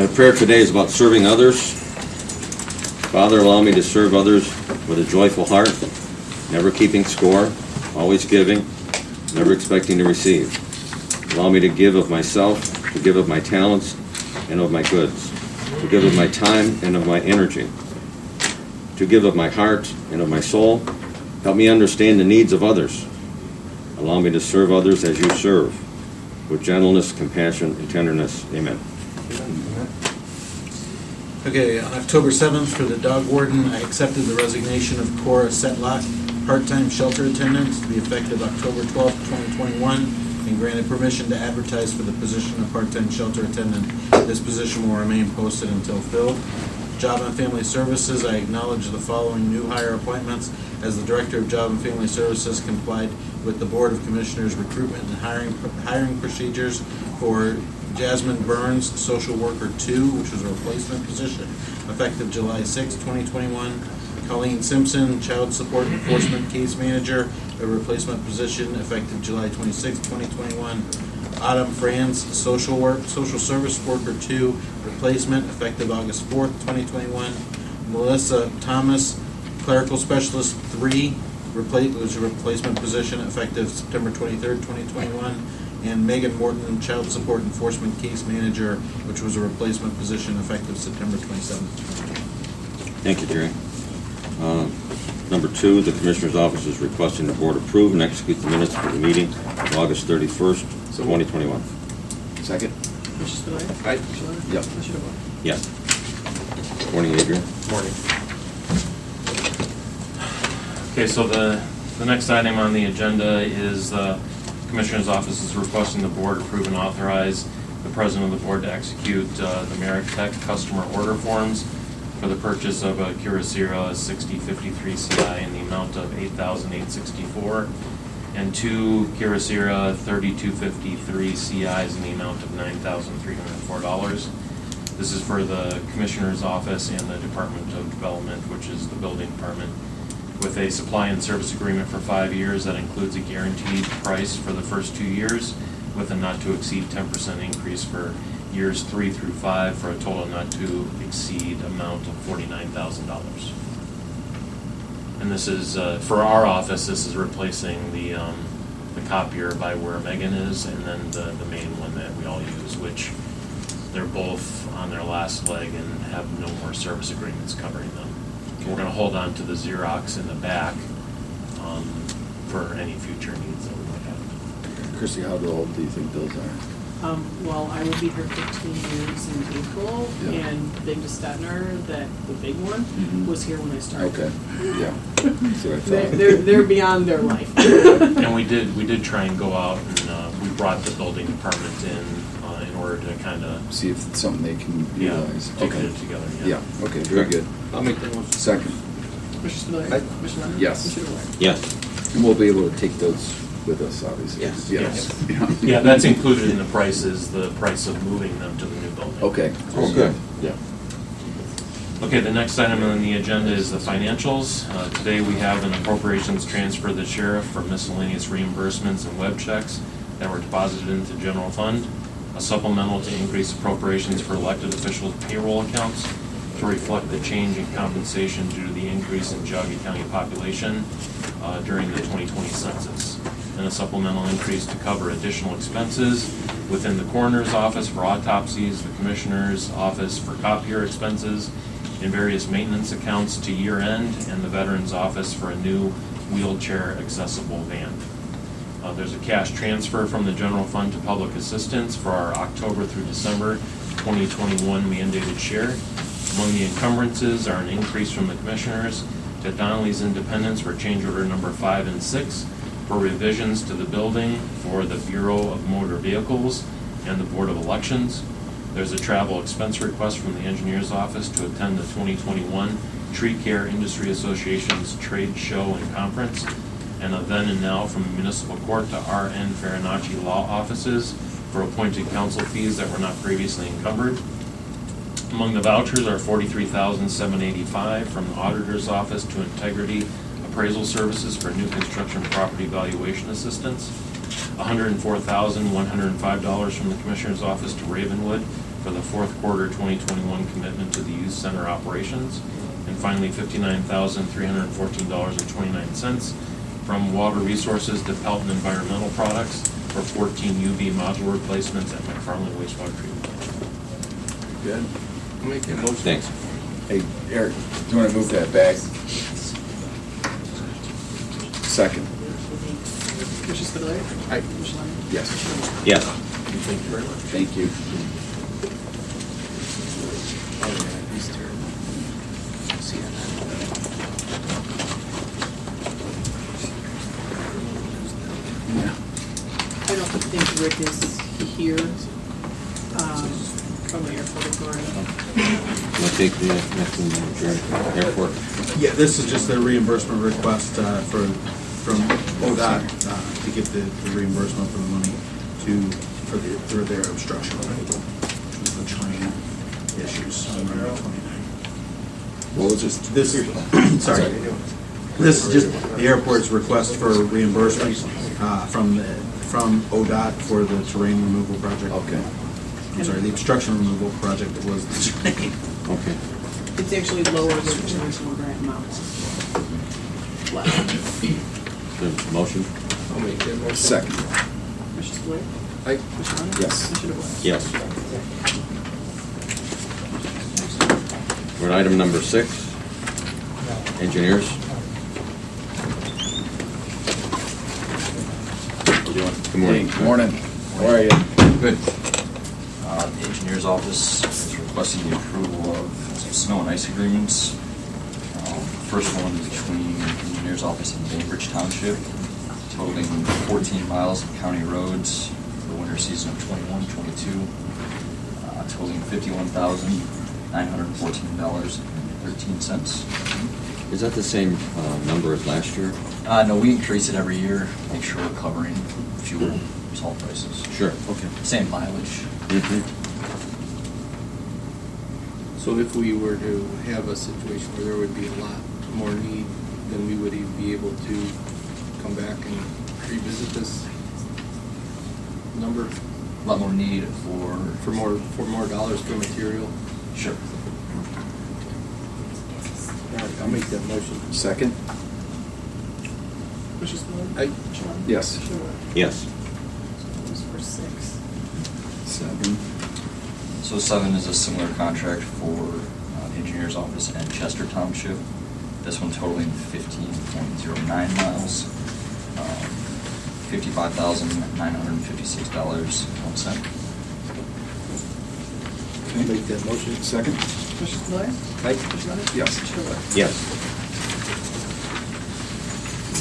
My prayer today is about serving others. Father, allow me to serve others with a joyful heart, never keeping score, always giving, never expecting to receive. Allow me to give of myself, to give of my talents and of my goods, to give of my time and of my energy, to give of my heart and of my soul. Help me understand the needs of others. Allow me to serve others as you serve, with gentleness, compassion, and tenderness. Amen. Okay, on October 7th, for the dog warden, I accepted the resignation of Cora Setlock, part-time shelter attendant, to be effective October 12th, 2021, and granted permission to advertise for the position of part-time shelter attendant. This position will remain posted until filled. Job and Family Services, I acknowledge the following new hire appointments. As the Director of Job and Family Services, complied with the Board of Commissioners recruitment and hiring procedures for Jasmine Burns, Social Worker 2, which was a replacement position, effective July 6, 2021. Colleen Simpson, Child Support Enforcement Case Manager, a replacement position, effective July 26, 2021. Autumn Franz, Social Service Worker 2, replacement, effective August 4th, 2021. Melissa Thomas, Clerical Specialist 3, was a replacement position, effective September 23rd, 2021. And Megan Morton, Child Support Enforcement Case Manager, which was a replacement position, effective September 27th. Thank you, Jerry. Number 2, the Commissioner's Office is requesting the Board approve and execute the minutes for the meeting of August 31st, 2021. Second. Mr. Spiller? Aye. Mr. Leonard? Yep. Mr. DeBoer? Yes. Morning, Adrian. Morning. Okay, so the next item on the agenda is the Commissioner's Office is requesting the Board approve and authorize the President of the Board to execute the Meritech customer order forms for the purchase of a Curacira 6053 CI in the amount of $8,864 and 2 Curacira 3253 CIs in the amount of $9,304. This is for the Commissioner's Office and the Department of Development, which is the building department, with a supply and service agreement for 5 years that includes a guaranteed price for the first 2 years with a not to exceed 10% increase for years 3 through 5 for a total not to exceed amount of $49,000. And this is, for our office, this is replacing the copier by where Megan is, and then the main one that we all use, which they're both on their last leg and have no more service agreements covering them. We're going to hold on to the Xerox in the back for any future needs that we might have. Chrissy, how old do you think those are? Well, I will be here 15 years in April, Yeah. and Big Stetner, the big one, was here when I started. Okay, yeah. That's what I thought. They're beyond their life. And we did try and go out and we brought the building department in order to kind of See if it's something they can utilize. get Okay. it together. Yeah, okay, very good. I'll make the motion. Second. Mr. Spiller? Aye. Mr. Leonard? Yes. Mr. DeBoer? Yes. And we'll be able to take those with us, obviously. Yes. Yes. Yeah, that's included in the price, is the price of moving them to the new building. Okay. Oh, good. Yeah. Okay, the next item on the agenda is the financials. Today we have an appropriations transfer to the sheriff for miscellaneous reimbursements and web checks that were deposited into general fund. A supplemental to increase appropriations for elected officials' payroll accounts to reflect the change in compensation due to the increase in Geauga County population during the 2020 census. And a supplemental increase to cover additional expenses within the coroner's office for autopsies, the commissioner's office for copier expenses, and various maintenance accounts to year end, and the veteran's office for a new wheelchair accessible van. There's a cash transfer from the general fund to public assistance for our October through December 2021 mandated share. Among the encumbrances are an increase from the commissioners to Donnelly's Independence for change order number 5 and 6 for revisions to the building for the Bureau of Motor Vehicles and the Board of Elections. There's a travel expense request from the engineer's office to attend the 2021 Tree Care Industry Association's trade show and conference, and a then and now from the municipal court to R.N. Farinacci law offices for appointed counsel fees that were not previously encumbered. Among the vouchers are $43,785 from the auditor's office to Integrity Appraisal Services for new construction property valuation assistance, $104,105 from the commissioner's office to Ravenwood for the fourth quarter 2021 commitment to the youth center operations. And finally, $59,314.29 from Water Resources to Pelton Environmental Products for 14 UV module replacements at McFarland Wastewater Treatment Plant. Good. I'll make that motion. Thanks. Hey, Eric, do you want to move that back? Second. Commissioner Spudler. Aye. Commissioner Lennon. Yes. Yes. Thank you very much. Thank you. I don't think Rick is here from the airport authority. We'll take the next one, Madam Chair. Airport. Yeah, this is just a reimbursement request from ODOT to get the reimbursement for the money for their obstruction, which was the train issues on Route 29. Well, we'll just, This, sorry, this is just the airport's request for reimbursement from ODOT for the terrain removal project. okay. I'm sorry, the obstruction removal project that was the train. Okay. It's actually lower than the original grant amount. Less. The motion? I'll make that motion. Second. Commissioner Spudler. Aye. Commissioner Lennon. Yes. Commissioner DeWitt. Yes. We're at item number 6, engineers. Good morning. Hey, morning. How are you? Good. The engineer's office is requesting the approval of some snow and ice agreements. First one is between the engineer's office and Bainbridge Township, totaling 14 miles of county roads for the winter season of 21-22, totaling $51,914.13. Is that the same number as last year? No, we increase it every year, make sure we're covering fuel, salt prices. Sure, okay. Same mileage. Mm-hmm. So if we were to have a situation where there would be a lot more need, then we would be able to come back and revisit this number A lot more need for more dollars for material. Sure. All right, I'll make that motion. Second? Commissioner Spudler. Aye. Commissioner Lennon. Yes. Commissioner DeWitt. Yes. That was for 6. 7. So 7 is a similar contract for the engineer's office and Chester Township. This one totaling 15.09 miles, $55,956.01. I'll make that motion. Second? Commissioner Spudler. Aye. Commissioner Lennon. Yes. Commissioner DeWitt. Yes.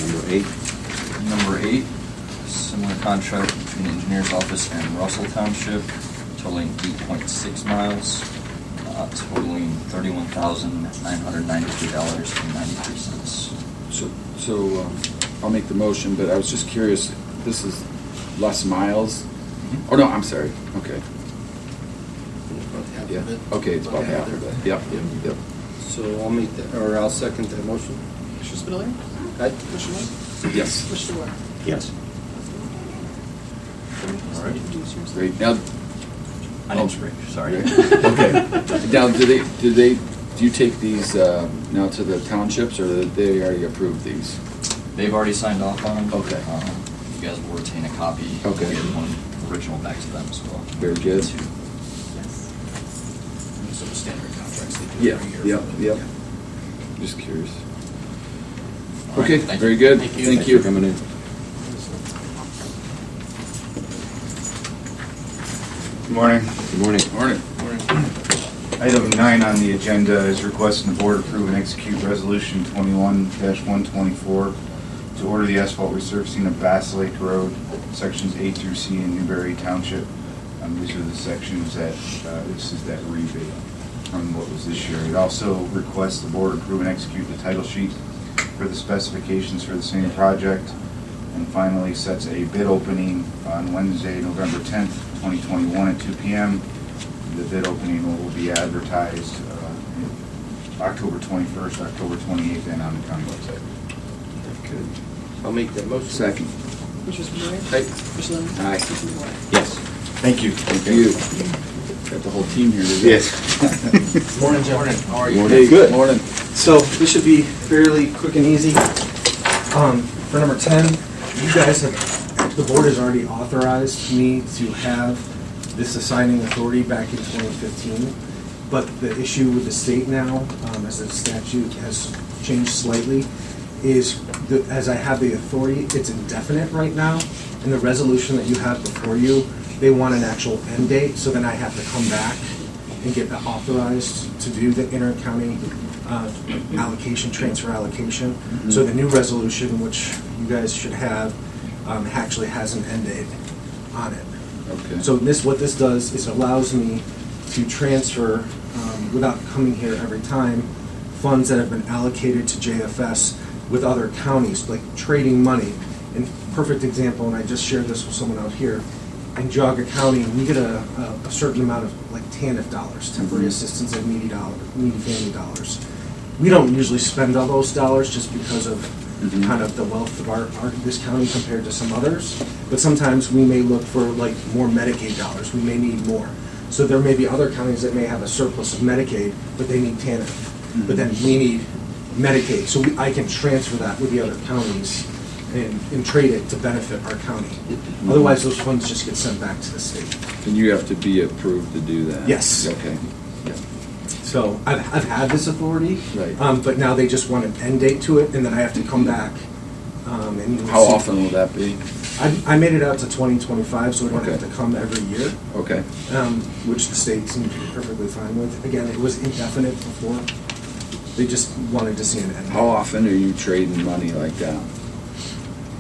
Number 8. Number 8, similar contract between the engineer's office and Russell Township, totaling 8.6 miles, totaling $31,993.93. So I'll make the motion, but I was just curious, this is less miles? Oh, no, I'm sorry. Okay. About half Yeah. of it. Okay, it's about half of it. Yep, yep. So I'll make that, or I'll second that motion. Commissioner Spudler. Aye. Commissioner Lennon. Yes. Commissioner DeWitt. Yes. All right. Great. Now, My name's Rick, sorry. okay. Now, do you take these now to the townships, or did they already approved these? They've already signed off on them. Okay. You guys will retain a copy. Okay. We'll get one original back to them as well. Very good. Two. Yes. These are the standard contracts they do Yeah, every year. yep, for yep. the- Just curious. All right, Okay, thank very you. good. Thank you. Thank Thanks you. for coming in. Good morning. Good morning. Morning. Item 9 on the agenda is requesting the board approve and execute Resolution 21-124 to order the asphalt resurfacing of Vass Lake Road, sections A through C in Newbury Township. These are the sections that, this is that rebate from what was this year. It also requests the board approve and execute the title sheet for the specifications for the same project. And finally, sets a bid opening on Wednesday, November 10th, 2021 at 2 p.m. The bid opening will be advertised October 21st, October 28th, and on the county website. Good. I'll make that motion. Second. Commissioner Spudler. Aye. Commissioner Lennon. Aye. Commissioner DeWitt. Yes. Thank you. Thank you. Got the whole team here today. Yes. Morning, Jeff. Morning. How are you? Morning. Good. Morning. So this should be fairly quick and easy. For number 10, you guys have, the board has already authorized me to have this assigning authority back in 2015. But the issue with the state now, as the statute has changed slightly, is that as I have the authority, it's indefinite right now. In the resolution that you have before you, they want an actual end date, so then I have to come back and get authorized to do the inter-county allocation, transfer allocation. So the new resolution, which you guys should have, actually has an end date on it. Okay. So what this does is allows me to transfer, without coming here every time, funds that have been allocated to JFS with other counties, like trading money. And perfect example, and I just shared this with someone out here, in Geauga County, we get a certain amount of like TANF dollars, temporary assistance and needy family dollars. We don't usually spend all those dollars just because of kind of the wealth of this county compared to some others. But sometimes we may look for like more Medicaid dollars. We may need more. So there may be other counties that may have a surplus of Medicaid, but they need TANF. But then we need Medicaid. So I can transfer that with the other counties and trade it to benefit our county. Otherwise, those funds just get sent back to the state. And you have to be approved to do that? Yes. Okay. So I've had this authority, Right. But now they just want an end date to it, and then I have to come back. And you'll How see- often will that be? I made it out to 2025, so I don't Okay. have to come every year, Okay. which the state seemed to be perfectly fine with. Again, it was indefinite before. They just wanted to see an end. How often are you trading money like that?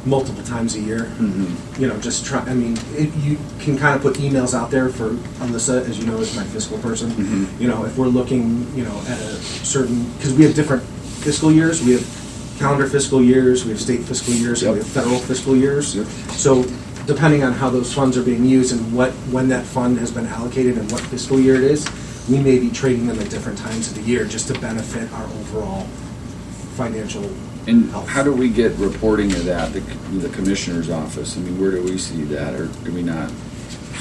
Multiple times a year. Mm-hmm. You know, just try, I mean, you can kind of put emails out there for Alyssa, as you know, is my fiscal person. Mhm. You know, if we're looking, you know, at a certain, because we have different fiscal years, we have calendar fiscal years, we have state fiscal years, and we Yep. have federal fiscal years. Yep. So depending on how those funds are being used and when that fund has been allocated and what fiscal year it is, we may be trading them at different times of the year just to benefit our overall financial And health. how do we get reporting of that, the commissioner's office? I mean, where do we see that, or do we not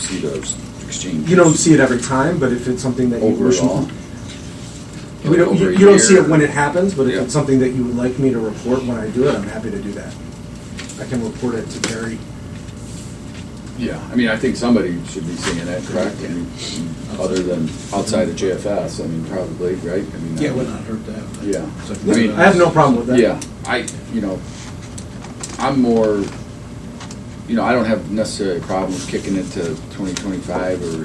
see those exchanges? You don't see it every time, but if it's something that you wish. Overall? We don't, Over a you don't see year? it when it happens, but if Yeah. it's something that you would like me to report when I do it, I'm happy to do that. I can report it to Barry. Yeah, I mean, I think somebody should be seeing that, correct? I mean, other than outside of JFS, I mean, probably, right? I mean, Yeah, it would not hurt to have that. Yeah. So I mean, I have no problem with that. Yeah, I'm more, I don't have necessarily a problem with kicking it to 2025 or,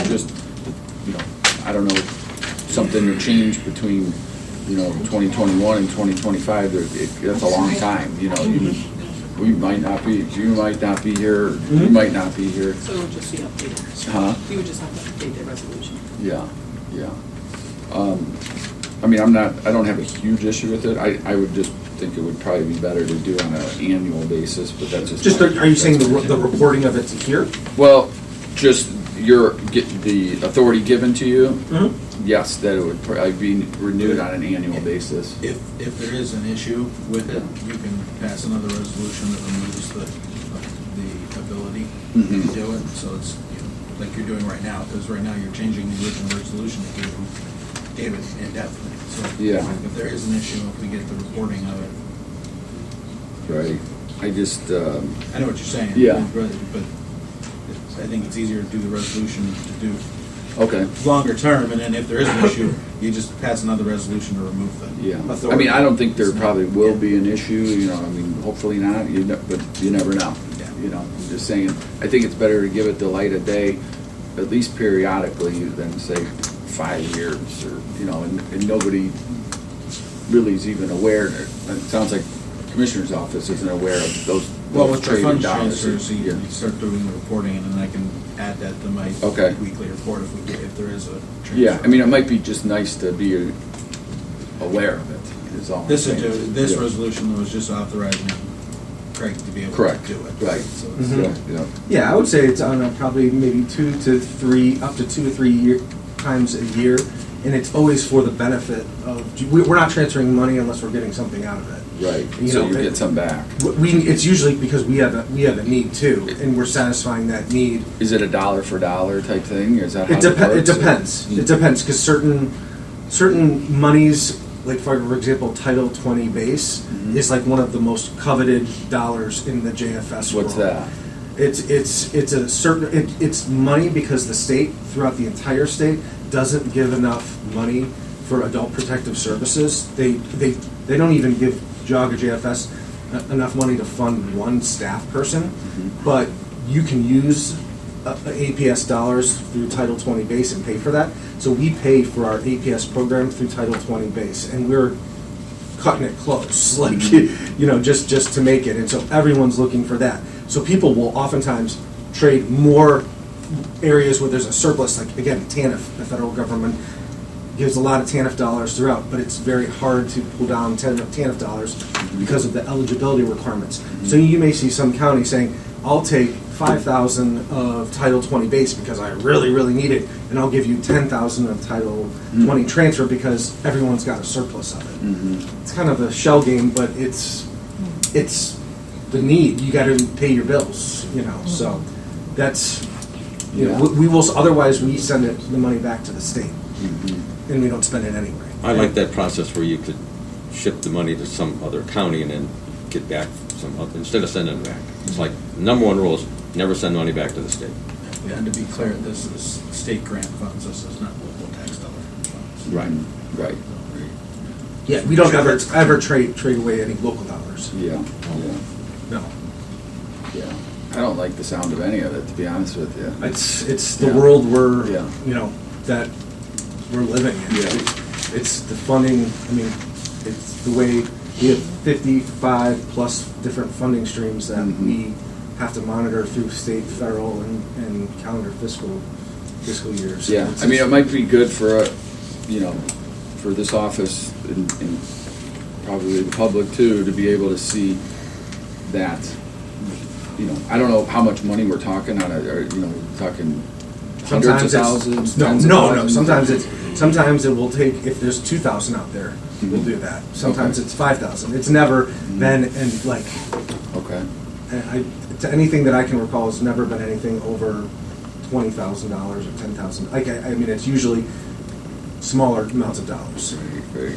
just, I don't know, something to change between, 2021 and 2025, that's a long time, we might not be, you might not be here, you might not be here. So it would just be updated. Huh? You would just have to update the resolution. Yeah. I mean, I don't have a huge issue with it. I would just think it would probably be better to do on an annual basis, but that's just. Just, are you saying the reporting of it to here? Well, just get the authority given to you, Mm-hmm. yes, that it would probably be renewed on an annual basis. If there is an issue with it, you can pass another resolution that removes the ability to Mhm. do it. So it's, like you're doing right now, because right now you're changing the original resolution that gave it indefinite. So Yeah. if there is an issue, if we get the reporting of it, Right. I just, I know what you're saying. Yeah. But I think it's easier to do the resolution to do okay. longer term, and then if there is an issue, you just pass another resolution to remove the Yeah, I authority. mean, I don't think there It's not- probably will yeah. be an issue, I mean, hopefully not, but you never know. Yeah. I'm just saying, I think it's better to give it the light of day, at least periodically, than say 5 years, or, and nobody really is even aware. It sounds like the Commissioner's Office isn't aware of those Well, with the traded fund dollars. transfers, you Yeah. start doing the reporting, and then I can add that to my Okay. weekly report if there is a transfer. Yeah, I mean, it might be just nice to be aware of it, is all I'm This saying. this Yeah. resolution was just authorizing Craig to be able Correct. to do it. Right. So it's- Mhm. Yeah. Yeah, I would say it's on probably maybe 2 to 3, up to 2 to 3 times a year. and it's always for the benefit of, we're not transferring money unless we're getting something out of it. Right, You so know, you it- get some back. It's usually because we have a need too, and we're satisfying that need. Is it a dollar for dollar type thing? Is that how It it works? depends. It depends, because certain monies, like for example, Title 20 base Mhm. is like one of the most coveted dollars in the JFS world. What's that? It's money because the state, throughout the entire state, doesn't give enough money for adult protective services. They don't even give JOG or JFS enough money to fund one staff person, but you can use APS dollars through Title 20 base and pay for that. So we pay for our APS program through Title 20 base, and we're cutting it close, like, just to make it. And so everyone's looking for that. So people will oftentimes trade more areas where there's a surplus, like, again, TANF, the federal government gives a lot of TANF dollars throughout, but it's very hard to pull down TANF dollars because of the eligibility requirements. So you may see some county saying, I'll take 5,000 of Title 20 base because I really, really need it, and I'll give you 10,000 of Title 20 transfer because everyone's got a surplus of it. It's kind of a shell game, but it's the need. You got to pay your bills, So that's, we will. Otherwise, we send the money back to the state, and we don't spend it anyway. I like that process where you could ship the money to some other county and then get back some other, instead of sending it back. It's like, number one rule is never send money back to the state. Yeah, and to be clear, this is state grant funds, this is not local tax dollar funds. Right. Yeah, we don't ever trade away any local dollars. Yeah. No, Yeah. I don't like the sound of any of it, to be honest with you. it's the world we're Yeah. that we're living in. Yeah. It's the funding. I mean, it's the way we have 55 plus different funding streams that we have to monitor through state, federal, and calendar fiscal years. Yeah, I mean, it might be good for, for this office and probably the public too, to be able to see that, I don't know how much money we're talking on it, or, talking hundreds of thousands, tens of No. thousands? Sometimes it will take, if there's 2,000 out there, we'll do that. Sometimes it's 5,000. It's never been, and like, Okay. to anything that I can recall, it's never been anything over $20,000 or $10,000. Like, I mean, it's usually smaller amounts of dollars. Great.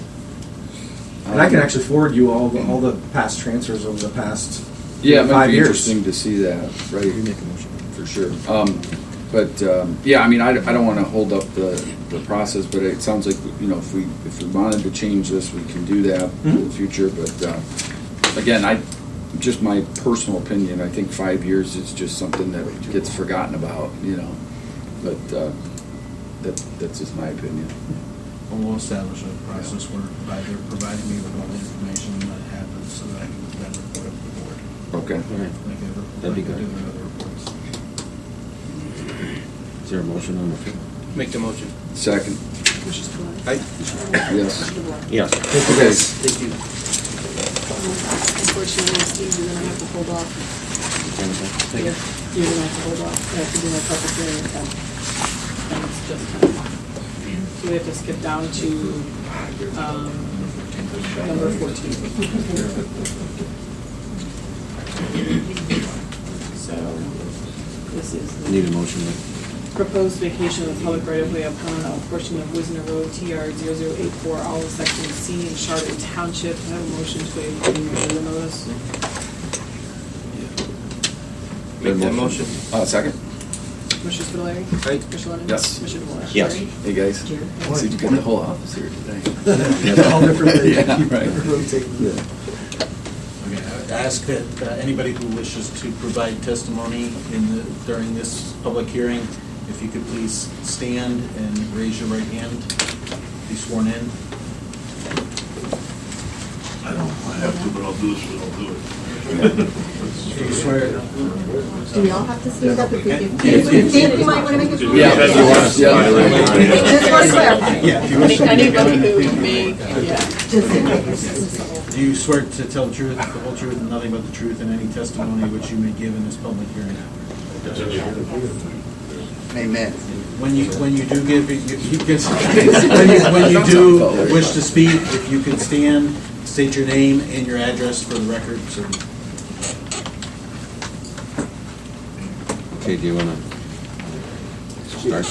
And I can actually forward you all the past transfers over the past Yeah, it might 5 be years. interesting to see that, right? You make a motion. For sure. Yeah, I mean, I don't want to hold up the process, but it sounds like, if we wanted to change this, we can do that in the future. But again, just my personal opinion, I think 5 years is just something that gets forgotten about, But that's just my opinion. Well, we'll establish a process where they're providing me with all the information that happens so that I can then report up to the board. Okay. Like That'd be I do good. in other reports. Is there a motion on the floor? Make the motion. Second. Commissioner Spillier. Aye. Yes. Commissioner DeBoer. Yes. Okay. Thank you. Unfortunately, Steve, you're gonna have to hold off. You're gonna have to hold off. I have to do my public hearing at 10. And it's just 10. So we have to skip down to, number 14. So, this is the Need a motion? proposed vacation of the public right-of-way upon a portion of Wisner Road, TR 0084, all of section C in Charlotte Township. I have a motion to waive the notice. Make that motion. Second. Commissioner Spudler. Aye. Commissioner Lennon. Yes. Commissioner DeBoer. Yes. Hey, guys. See, you got the whole office here today. All different. Yeah, right. Rotating. Okay, I would ask that anybody who wishes to provide testimony during this public hearing, if you could please stand and raise your right hand, be sworn in. I don't have to, but I'll do this, I'll do it. Do you swear? Do we all have to stand up if we give? Yeah. You might want to make a comment. Yeah. Just want to clarify. Yeah, if you wish. Anybody who may, yeah. Just in case. Do you swear to tell the truth, the whole truth, and nothing but the truth in any testimony which you may give in this public hearing? Amen. When you do give, you can, when you do wish to speak, if you can stand, state your name and your address for the record, so. Okay, do you want to start?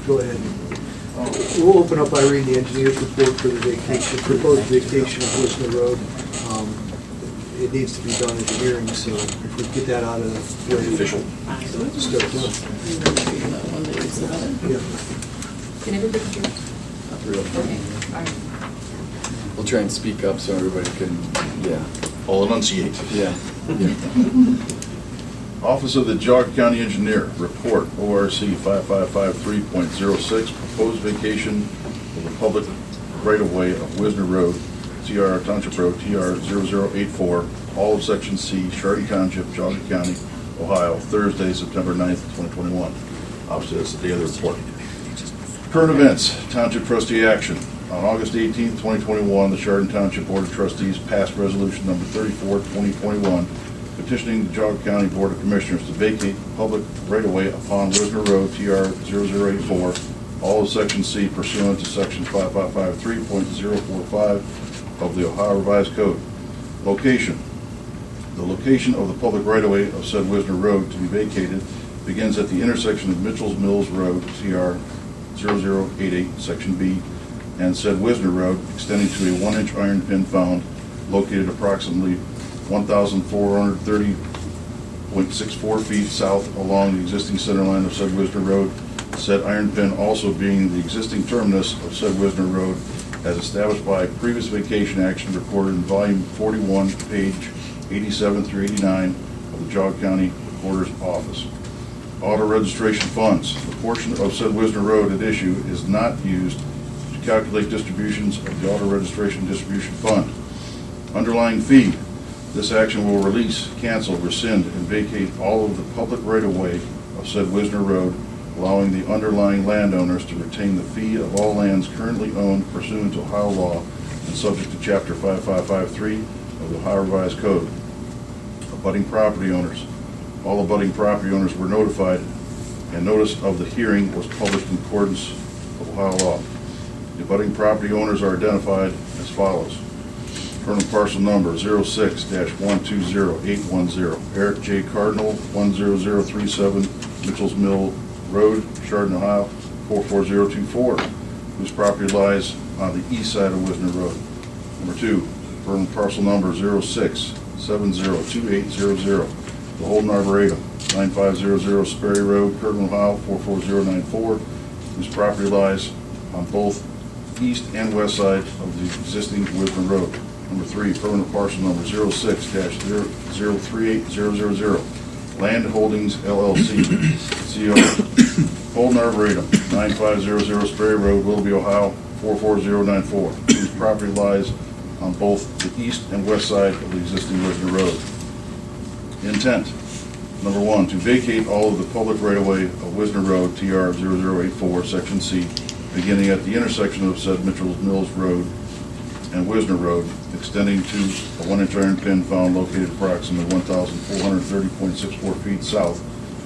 Go ahead. We'll open up by reading the engineer's report for the vacation, proposed vacation of Wisner Road. It needs to be done at the hearing, so if we get that out of the way. Official. Start doing. Yeah. Can everybody hear? Okay, all right. We'll try and speak up so everybody can, yeah. All enunciate. Yeah. Office of the Geauga County Engineer, report ORC 5553.06, proposed vacation of the public right-of-way of Wisner Road, TR Township Road, TR 0084, all of Section C, Chardon Township, Geauga County, Ohio, Thursday, September 9th, 2021. Obviously, that's the day of the report. Current events, Township Trustee action. On August 18th, 2021, the Chardon Township Board of Trustees passed resolution number 34, 2021, petitioning the Geauga County Board of Commissioners to vacate public right-of-way upon Wisner Road, TR 0084, all of Section C pursuant to Section 5553.045 of the Ohio Revised Code. Location. The location of the public right-of-way of said Wisner Road to be vacated begins at the intersection of Mitchell's Mills Road, TR 0088, Section B, and said Wisner Road, extending to a 1-inch iron pin found located approximately 1,430.64 feet south along the existing center line of said Wisner Road, said iron pin also being the existing terminus of said Wisner Road as established by previous vacation action recorded in volume 41, page 87 through 89 of the Geauga County Recorder's Office. Auto registration funds. The portion of said Wisner Road at issue is not used to calculate distributions of the Auto Registration Distribution Fund. Underlying fee. This action will release, cancel, rescind, and vacate all of the public right-of-way of said Wisner Road, allowing the underlying landowners to retain the fee of all lands currently owned pursuant to Ohio law and subject to Chapter 5553 of the Ohio Revised Code. Abutting property owners. All abutting property owners were notified, and notice of the hearing was published in accordance with Ohio law. The abutting property owners are identified as follows. Permanent parcel number 06-120810, Eric J. Cardinal, 10037 Mitchell's Mill Road, Chardon, Ohio, 44024, whose property lies on the east side of Wisner Road. Number 2, permanent parcel number 06-702800, the Holden Arboretum, 9500 Sperry Road, Kirkland, Ohio, 44094, whose property lies on both east and west side of the existing Wisner Road. Number 3, permanent parcel number 06-038000, Land Holdings LLC, CO, Holden Arboretum, 9500 Sperry Road, Willoughby, Ohio, 44094, whose property lies on both the east and west side of the existing Wisner Road. Intent. Number 1, to vacate all of the public right-of-way of Wisner Road, TR 0084, Section C, beginning at the intersection of said Mitchell's Mills Road and Wisner Road, extending to a 1-inch iron pin found located approximately 1,430.64 feet south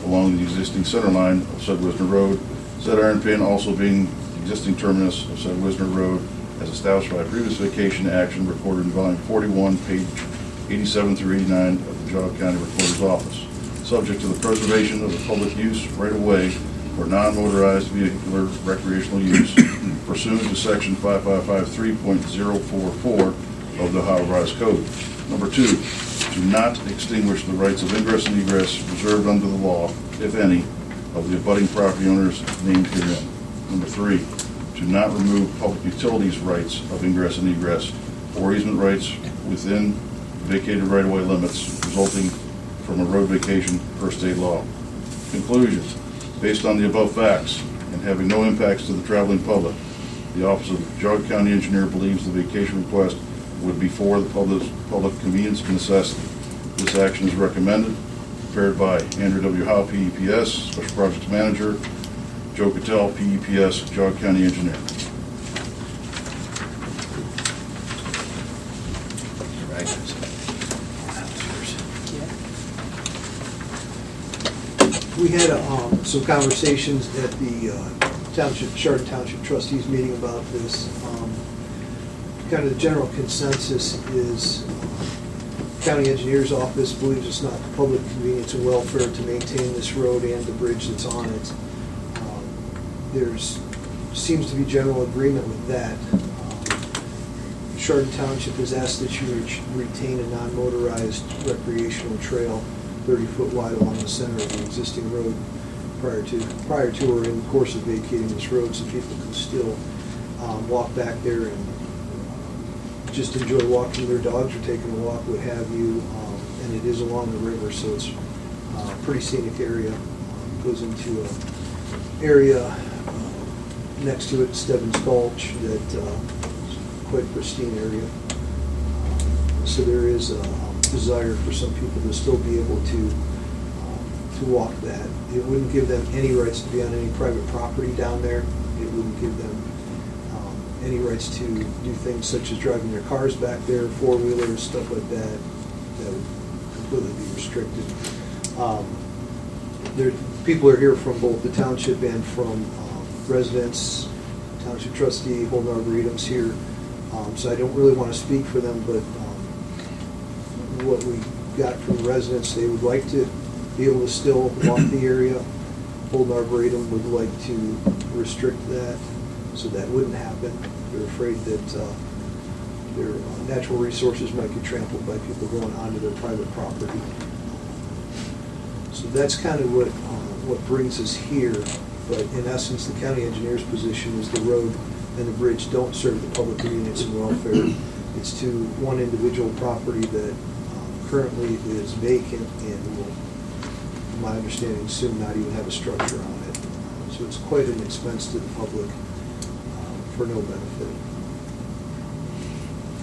along the existing center line of said Wisner Road, said iron pin also being the existing terminus of said Wisner Road as established by previous vacation action recorded in volume 41, page 87 through 89 of the Geauga County Recorder's Office, subject to the preservation of the public use right-of-way for non-motorized vehicular recreational use pursuant to Section 5553.044 of the Ohio Revised Code. Number 2, to not extinguish the rights of ingress and egress reserved under the law, if any, of the abutting property owners named herein. Number 3, to not remove public utilities rights of ingress and egress or easement rights within vacated right-of-way limits resulting from a road vacation per state law. Conclusion. Based on the above facts and having no impacts to the traveling public, the Office of the Geauga County Engineer believes the vacation request would be for the public convenience and necessity. This action is recommended, prepared by Andrew W. Howe, PEPS, Special Projects Manager, Joe Cattell, PEPS, Geauga County Engineer. We had some conversations at the Chardon Township trustees meeting about this. Kind of the general consensus is county engineer's office believes it's not public convenience and welfare to maintain this road and the bridge that's on it. There's seems to be general agreement with that. Chardon Township has asked that you retain a non-motorized recreational trail 30-foot wide along the center of the existing road prior to or in the course of vacating this road, so people can still walk back there and just enjoy walking their dogs or taking a walk, what have you. And it is along the river, so it's a pretty scenic area. Goes into an area next to it, Stebbins Gulch, that is quite a pristine area. So there is a desire for some people to still be able to walk that. It wouldn't give them any rights to be on any private property down there. It wouldn't give them any rights to do things such as driving their cars back there, four-wheelers, stuff like that. That would completely be restricted. People are here from both the township and from residents. Township trustee Holden Arboretum's here, so I don't really want to speak for them, but what we got from residents, they would like to be able to still walk the area. Holden Arboretum would like to restrict that, so that wouldn't happen. They're afraid that their natural resources might be trampled by people going onto their private property. So that's kind of what brings us here. But in essence, the county engineer's position is the road and the bridge don't serve the public convenience and welfare. It's to one individual property that currently is vacant and will, from my understanding, soon not even have a structure on it. So it's quite an expense to the public for no benefit.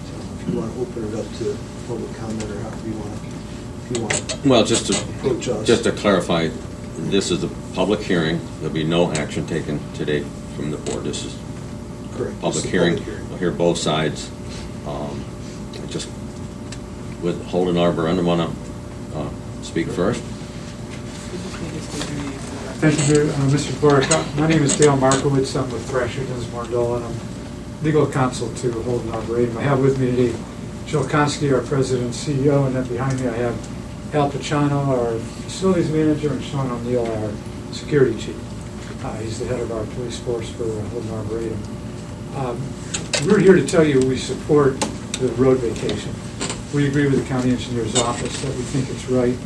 So if you want to open it up to public comment or however you want to, if you want to. Well, approach us. just to clarify, this is a public hearing. There'll be no action taken today from the board. This is Correct. public This is a hearing. public hearing. We'll hear both sides. Just with Holden Arboretum, want to speak first? Thank you, Mr. Clerk. My name is Dale Markowitz. I'm with Thrasher Dinsmore Dole, and I'm legal counsel to Holden Arboretum. I have with me today Joe Konski, our president and CEO, and then behind me I have Al Pacciano, our facilities manager, and Sean O'Neill, our security chief. He's the head of our police force for Holden Arboretum. We're here to tell you we support the road vacation. We agree with the county engineer's office that we think it's right.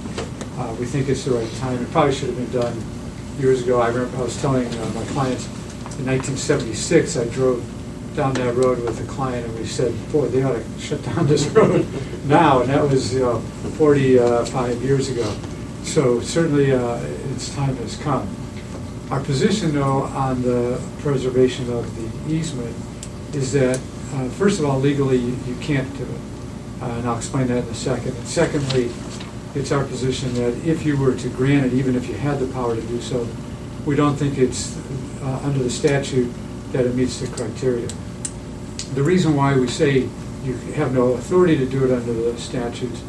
We think it's the right time. It probably should have been done years ago. I remember I was telling my clients in 1976, I drove down that road with a client and we said, boy, they ought to shut down this road now. And that was 45 years ago. So certainly its time has come. Our position, though, on the preservation of the easement is that, first of all, legally you can't do it. And I'll explain that in a second. And secondly, it's our position that if you were to grant it, even if you had the power to do so, we don't think it's under the statute that it meets the criteria. The reason why we say you have no authority to do it under the statutes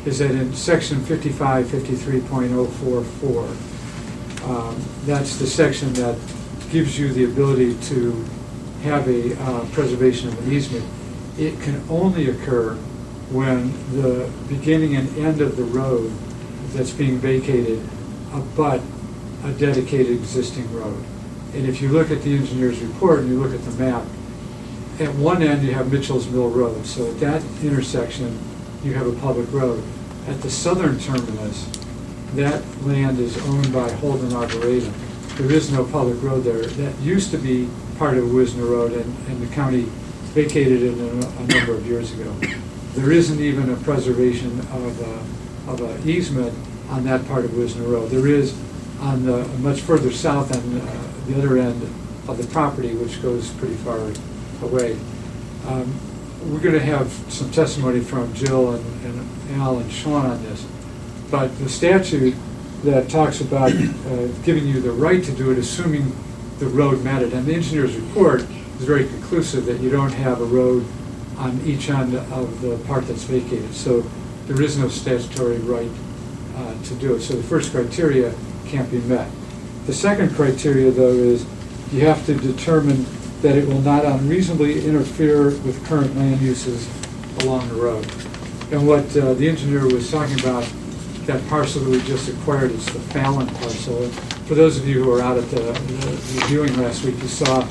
is that in section 5553.044, that's the section that gives you the ability to have a preservation of an easement. It can only occur when the beginning and end of the road that's being vacated abut a dedicated existing road. And if you look at the engineer's report and you look at the map, at one end you have Mitchell's Mill Road. So at that intersection you have a public road. At the southern terminus, that land is owned by Holden Arboretum. There is no public road there. That used to be part of Wisner Road, and the county vacated it a number of years ago. There isn't even a preservation of an easement on that part of Wisner Road. There is on the much further south on the other end of the property, which goes pretty far away. We're going to have some testimony from Jill and Al and Sean on this, but the statute that talks about giving you the right to do it, assuming the road met it, and the engineer's report is very conclusive that you don't have a road on each end of the part that's vacated. So there is no statutory right to do it. So the first criteria can't be met. The second criteria, though, is you have to determine that it will not unreasonably interfere with current land uses along the road. And what the engineer was talking about, that parcel that we just acquired, it's the Fallon parcel. And for those of you who were out at the viewing last week, you saw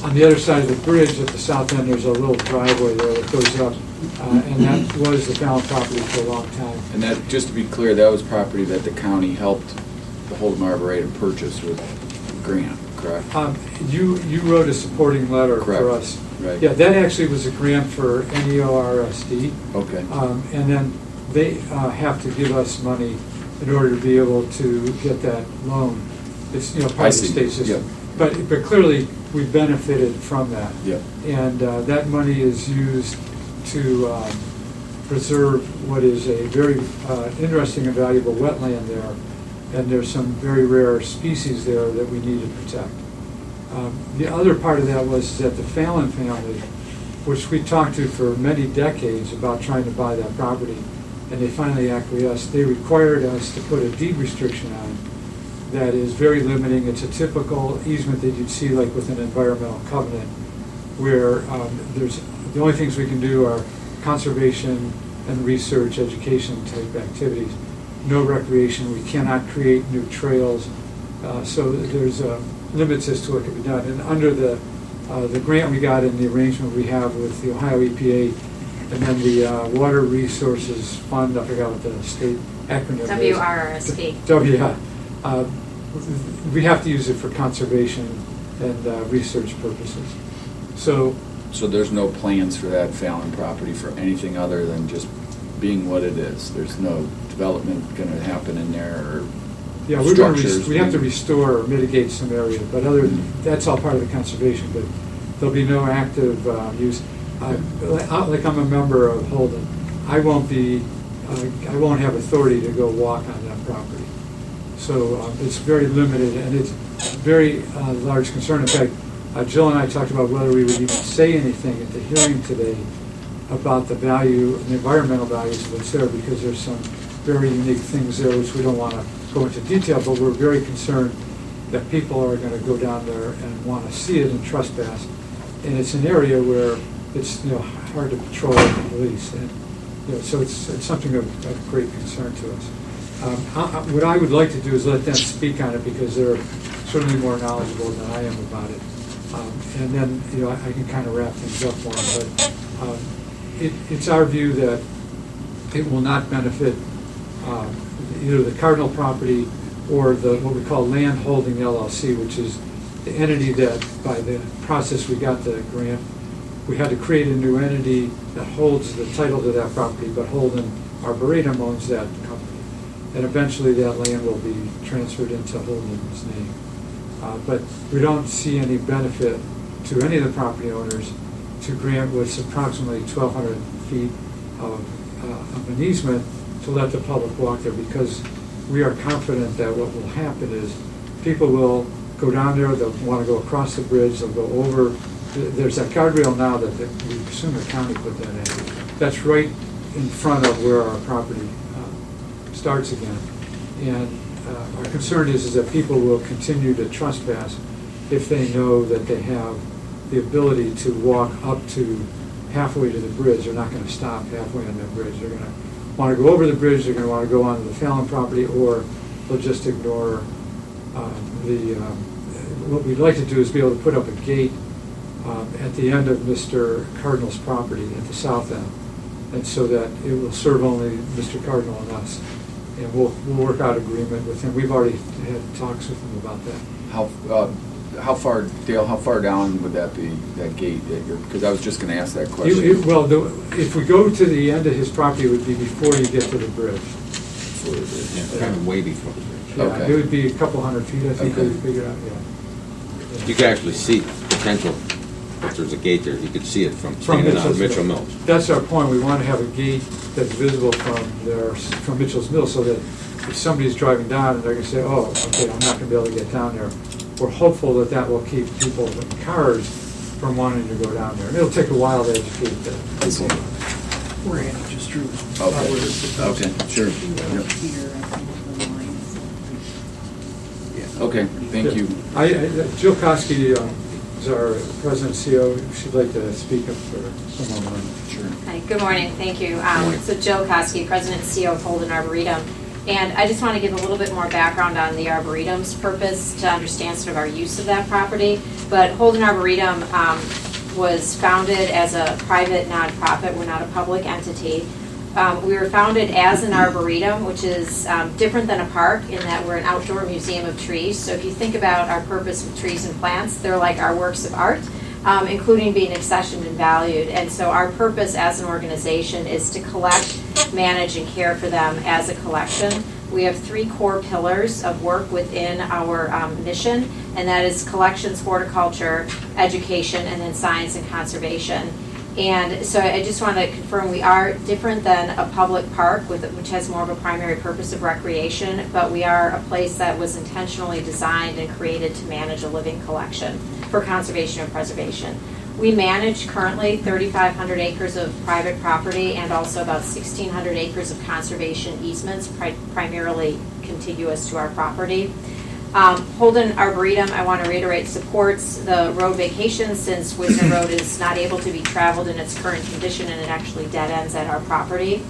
on the other side of the bridge at the south end, there's a little driveway there that goes up, and that was the Fallon property for a long time. And that, just to be clear, that was property that the county helped the Holden Arboretum purchase with grant, correct? You wrote a supporting letter Correct. for us. Right. Yeah, that actually was a grant for NEORSD. Okay. And then they have to give us money in order to be able to get that loan. It's, part I of the see. state system. Yep. But clearly, we benefited from that. Yep. And that money is used to preserve what is a very interesting and valuable wetland there. And there's some very rare species there that we need to protect. The other part of that was that the Fallon family, which we talked to for many decades about trying to buy that property, and they finally acquiesced, they required us to put a deed restriction on that is very limiting. It's a typical easement that you'd see like with an environmental covenant, where there's the only things we can do are conservation and research, education type activities. No recreation. We cannot create new trails. So there's limits as to what can be done. And under the grant we got and the arrangement we have with the Ohio EPA, and then the Water Resources Fund, I forgot what the state acronym is. WRSP. We have to use it for conservation and research purposes. So there's no plans for that Fallon property for anything other than just being what it is? There's no development gonna happen in there, or yeah, we're going structures? to, we have to restore or mitigate some area, but that's all part of the conservation, but there'll be no active use. Like I'm a member of Holden, I won't have authority to go walk on that property. So it's very limited, and it's very large concern. In fact, Jill and I talked about whether we would even say anything at the hearing today about the value, the environmental values of what's there, because there's some very unique things there which we don't want to go into detail, but we're very concerned that people are going to go down there and want to see it and trespass. And it's an area where it's hard to patrol with the police, and so it's something of great concern to us. What I would like to do is let them speak on it, because they're certainly more knowledgeable than I am about it. And then I can kind of wrap things up for them. But it's our view that it will not benefit either the Cardinal property or what we call Land Holding LLC, which is the entity that, by the process we got the grant, we had to create a new entity that holds the title to that property, but Holden Arboretum owns that company. And eventually that land will be transferred into Holden's name. But we don't see any benefit to any of the property owners to grant what's approximately 1,200 feet of an easement to let the public walk there, because we are confident that what will happen is people will go down there, they'll want to go across the bridge, they'll go over. There's that guardrail now that we assume the county put that in. That's right in front of where our property starts again. And our concern is that people will continue to trespass if they know that they have the ability to walk up to halfway to the bridge. They're not going to stop halfway on that bridge. They're going to want to go over the bridge, they're going to want to go onto the Fallon property, or they'll just ignore what we'd like to do is be able to put up a gate at the end of Mr. Cardinal's property at the south end, and so that it will serve only Mr. Cardinal and us. And we'll work out agreement with him. We've already had talks with him about that. How far, Dale, how far down would that be, that gate? Because I was just going to ask that question. If we go to the end of his property, it would be before you get to the bridge. Kind of way before the bridge. Yeah, Okay. it would be a couple hundred feet, I think, Okay. we figured out, yeah. You could actually see potential, if there's a gate there, you could see it from standing on Mitchell Mills. That's our point. We want to have a gate that's visible from Mitchell's Mill, so that if somebody's driving down and they're going to say, oh, okay, I'm not going to be able to get down there, we're hopeful that that will keep people with cars from wanting to go down there. And it'll take a while to educate the people. Where Andy just drew. Okay, sure. Yep. Okay, thank you. Jill Koski is our president CEO. She'd like to speak up for a moment. Sure. Hi, good morning, thank you. So Jill Koski, President and CEO of Holden Arboretum. And I just want to give a little bit more background on the Arboretum's purpose to understand sort of our use of that property. But Holden Arboretum was founded as a private nonprofit. We're not a public entity. We were founded as an arboretum, which is different than a park in that we're an outdoor museum of trees. So if you think about our purpose with trees and plants, they're like our works of art, including being accessioned and valued. And so our purpose as an organization is to collect, manage, and care for them as a collection. We have 3 core pillars of work within our mission, and that is collections, horticulture, education, and then science and conservation. And so I just want to confirm we are different than a public park, which has more of a primary purpose of recreation, but we are a place that was intentionally designed and created to manage a living collection for conservation and preservation. We manage currently 3,500 acres of private property and also about 1,600 acres of conservation easements, primarily contiguous to our property. Holden Arboretum, I want to reiterate, supports the road vacation since Wisner Road is not able to be traveled in its current condition and it actually dead ends at our property.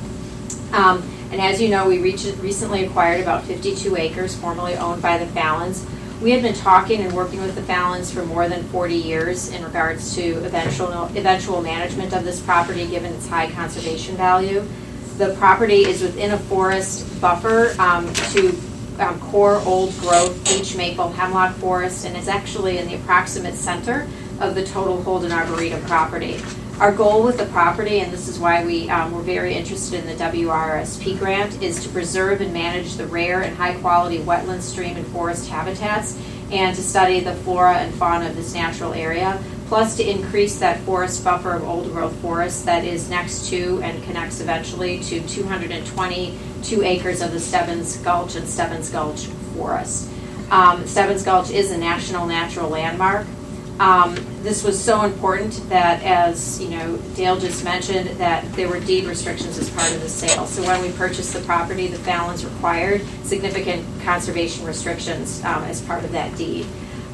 And as you know, we recently acquired about 52 acres formerly owned by the Fallons. We had been talking and working with the Fallons for more than 40 years in regards to eventual management of this property given its high conservation value. The property is within a forest buffer to core old growth beech maple hemlock forest and is actually in the approximate center of the total Holden Arboretum property. Our goal with the property, and this is why we were very interested in the WRSP grant, is to preserve and manage the rare and high quality wetland, stream, and forest habitats and to study the flora and fauna of this natural area, plus to increase that forest buffer of old growth forest that is next to and connects eventually to 222 acres of the Stebbins Gulch and Stebbins Gulch forest. Stebbins Gulch is a national natural landmark. This was so important that, as you know, Dale just mentioned, that there were deed restrictions as part of the sale. So when we purchased the property, the Fallons required significant conservation restrictions as part of that deed.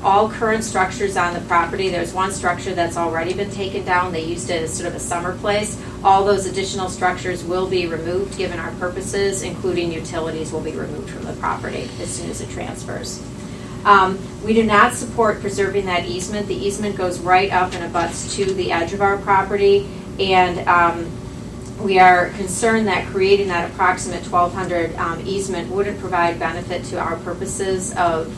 All current structures on the property, there's one structure that's already been taken down. They used it as sort of a summer place. All those additional structures will be removed given our purposes, including utilities will be removed from the property as soon as it transfers. We do not support preserving that easement. The easement goes right up and abuts to the edge of our property, and we are concerned that creating that approximate 1,200 easement wouldn't provide benefit to our purposes of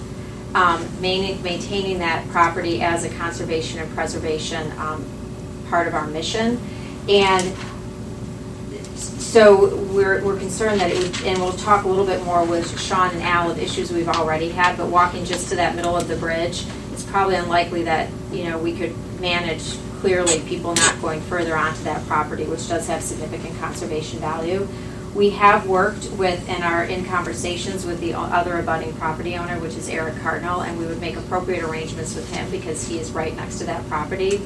maintaining that property as a conservation and preservation part of our mission. And so we're concerned that it would, and we'll talk a little bit more with Sean and Al of issues we've already had, but walking just to that middle of the bridge, it's probably unlikely that, you know, we could manage clearly people not going further onto that property, which does have significant conservation value. We have worked with and are in conversations with the other abutting property owner, which is Eric Cardinal, and we would make appropriate arrangements with him because he is right next to that property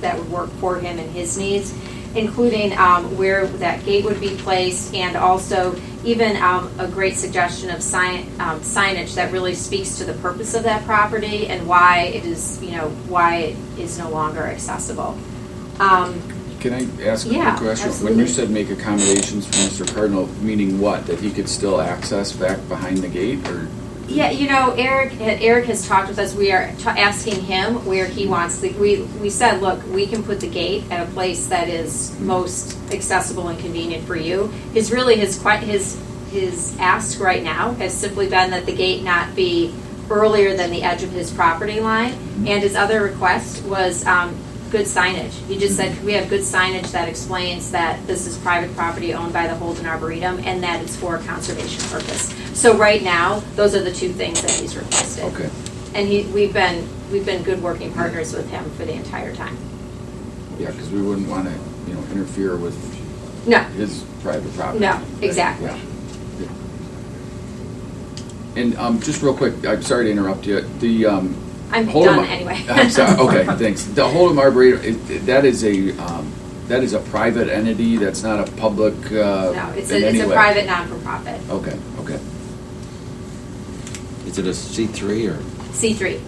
that would work for him and his needs, including where that gate would be placed, and also even a great suggestion of signage that really speaks to the purpose of that property and why it is, you know, why it is no longer accessible. Can I ask a quick question? Absolutely. When you said make accommodations for Mr. Cardinal, meaning what? That he could still access back behind the gate, or? Yeah, you know, Eric has talked with us. We are asking him where he wants the. We said, look, we can put the gate at a place that is most accessible and convenient for you. His ask right now has simply been that the gate not be earlier than the edge of his property line, and his other request was good signage. He just said, we have good signage that explains that this is private property owned by the Holden Arboretum and that it's for a conservation purpose. So right now, those are the two things that he's requested. Okay. And we've been good working partners with him for the entire time. Yeah, because we wouldn't want to, you know, interfere with his private property. No, exactly. Yeah. And just real quick, I'm sorry to interrupt you. The I'm Holden done anyway. I'm sorry. Okay, thanks. The Holden Arboretum, that is a private entity. That's not a public. No, it's a private non-for-profit. Okay. Is it a C3 or? C3.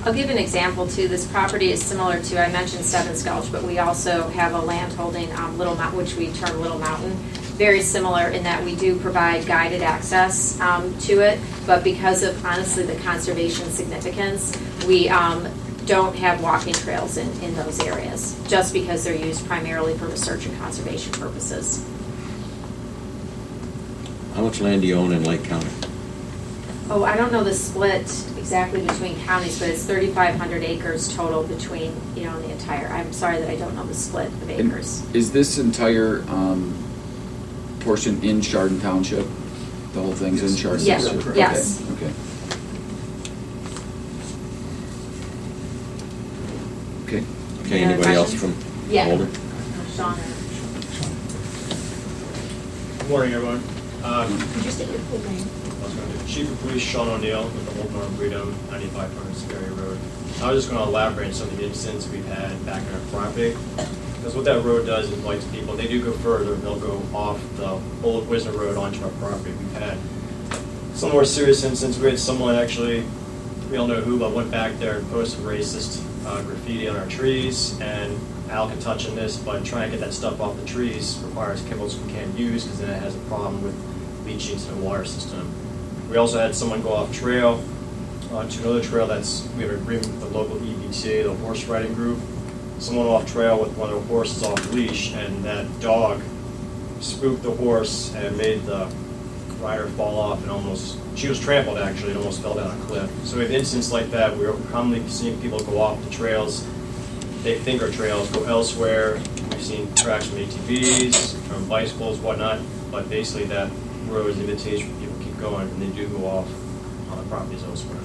I'll give an example too. This property is similar to, I mentioned Seven Sculch, but we also have a land holding, Little Mountain, which we term Little Mountain. Very similar in that we do provide guided access to it, but because of honestly the conservation significance, we don't have walking trails in those areas, just because they're used primarily for research and conservation purposes. How much land do you own in Lake County? Oh, I don't know the split exactly between counties, but it's 3,500 acres total between, the entire, I'm sorry that I don't know the split of And acres. is this entire portion in Chardon Township? The whole thing's in Chardon Yes. Township? Okay, Yes. Okay. Okay. Okay, Any other anybody else questions? from Yeah. Holden? Sean, Good morning, everyone. could you state your full name? Chief of Police Sean O'Neill with the Holden Arboretum, 9500 Sperry Road. I was just going to elaborate on some of the incidents we've had back on our property. Because what that road does is, like people, they do go further. They'll go off the old Wisner Road onto our property. We've had some more serious incidents. We had someone actually, we don't know who, but went back there and posted racist graffiti on our trees. And Al can touch on this, but trying to get that stuff off the trees requires chemicals we can't use because then it has a problem with leaching to the water system. We also had someone go off trail onto another trail we have an agreement with the local EBTA, the horse riding group. Someone off trail with one of the horses off leash, and that dog spooked the horse and made the rider fall off and she was trampled actually, and almost fell down a cliff. So we have incidents like that. We're commonly seeing people go off the trails. They think are trails, go elsewhere. We've seen crashes from ATVs, from bicycles, whatnot, but basically that road is an invitation for people to keep going, and they do go off on the properties elsewhere.